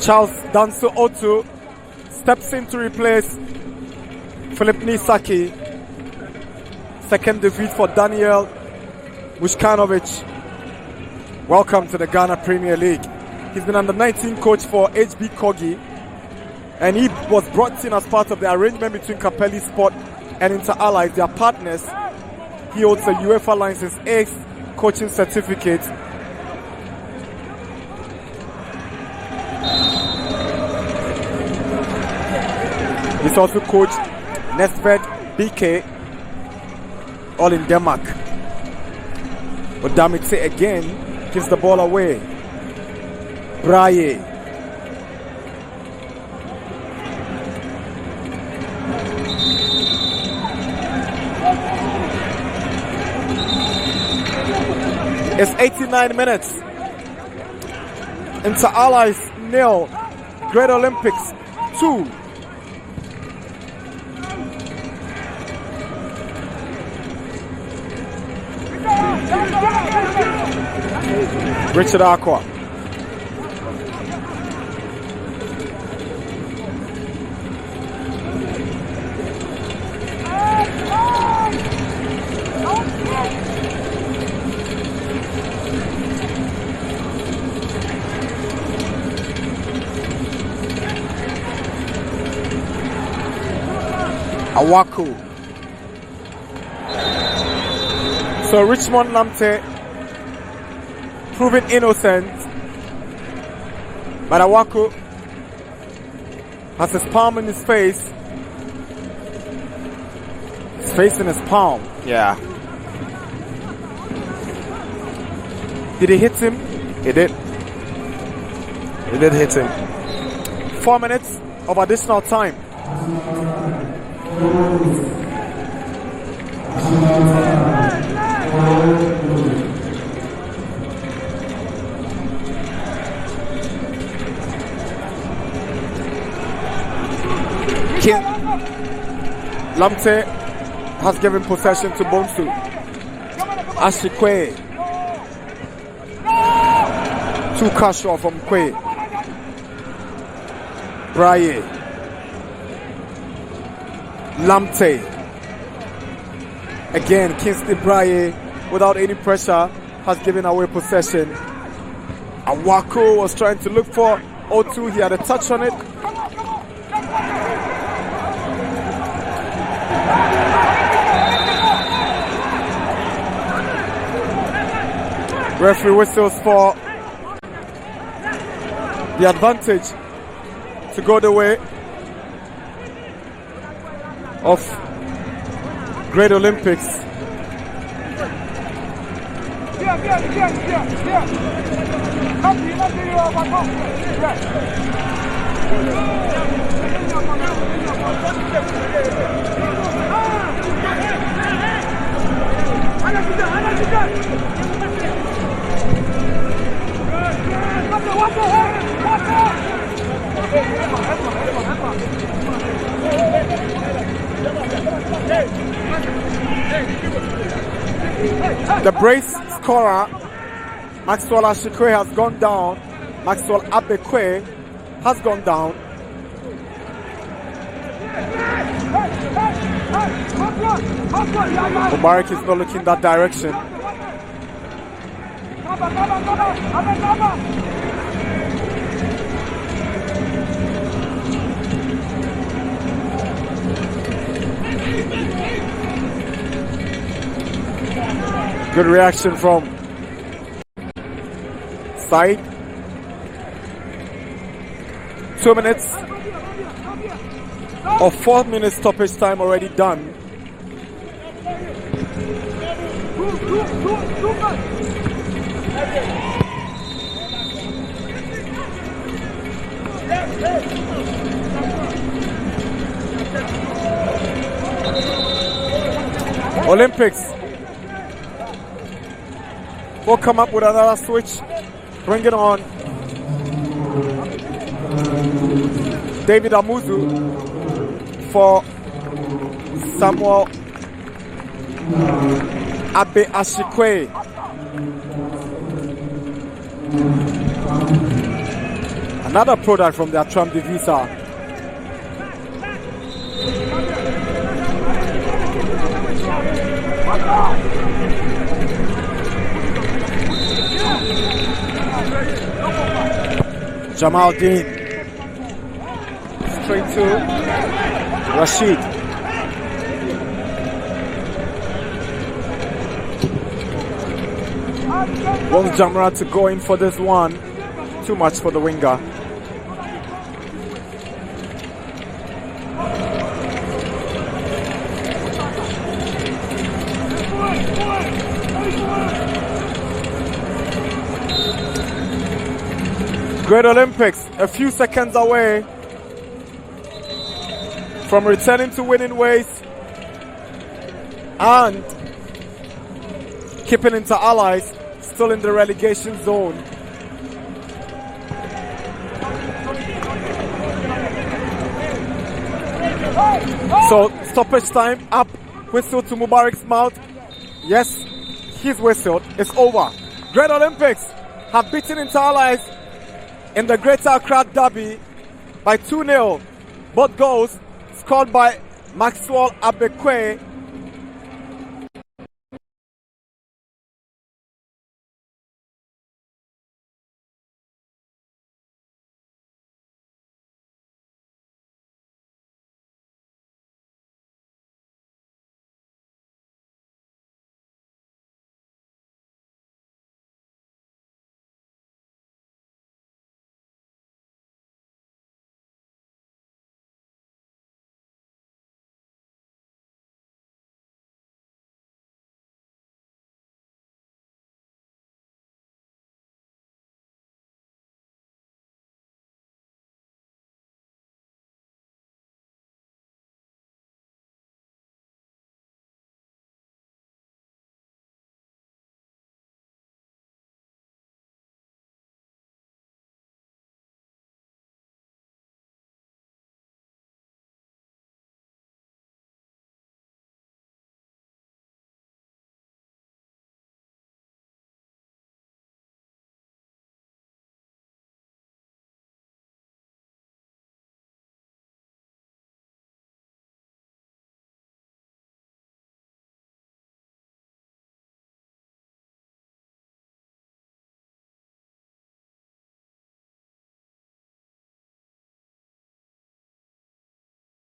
Charles Danso Otu steps in to replace Philip Nisaki. Second defeat for Daniel Vuskanovic. Welcome to the Ghana Premier League. He's been under 19 coach for HB Kogi, and he was brought in as part of the arrangement between Capelli Sport and Inter Allies, their partners. He holds a UEFA license 8th coaching certificate. He's also coached Nesbeth BK, all in Denmark. Odamite again gives the ball away. Braille. It's 89 minutes. Inter Allies 0. Great Olympics 2. Richard Aqua. Awaku. So Richmond Lamte proven innocent, but Awaku has his palm in his face. His face in his palm. Yeah. Did he hit him? He did. He did hit him. 4 minutes of additional time. Lamte has given possession to Bonsu. Ashikwe. Too casual from Kwe. Braye. Lamte. Again, Kingsley Braye, without any pressure, has given away possession. Awako was trying to look for O2. He had a touch on it. Referee whistles for the advantage to go the way of Great Olympics. The brace scorer, Maxwell Ashikwe, has gone down. Maxwell Abekwe has gone down. Mubarak is not looking that direction. Good reaction from Said. 2 minutes or 4 minutes stoppage time already done. Olympics will come up with another switch. Bring it on. David Amuzu for Samuel Abe Ashikwe. Another product from the Atram Divisa. Jamal Dean. Straight to Rashid. Wants Jamra to go in for this one. Too much for the winger. Great Olympics, a few seconds away from returning to winning ways and keeping Inter Allies still in the relegation zone. So stoppage time up, whistle to Mubarak's mouth. Yes, he's whistled. It's over. Great Olympics have beaten Inter Allies in the Greater Accra Derby by 2-0. Both goals scored by Maxwell Abekwe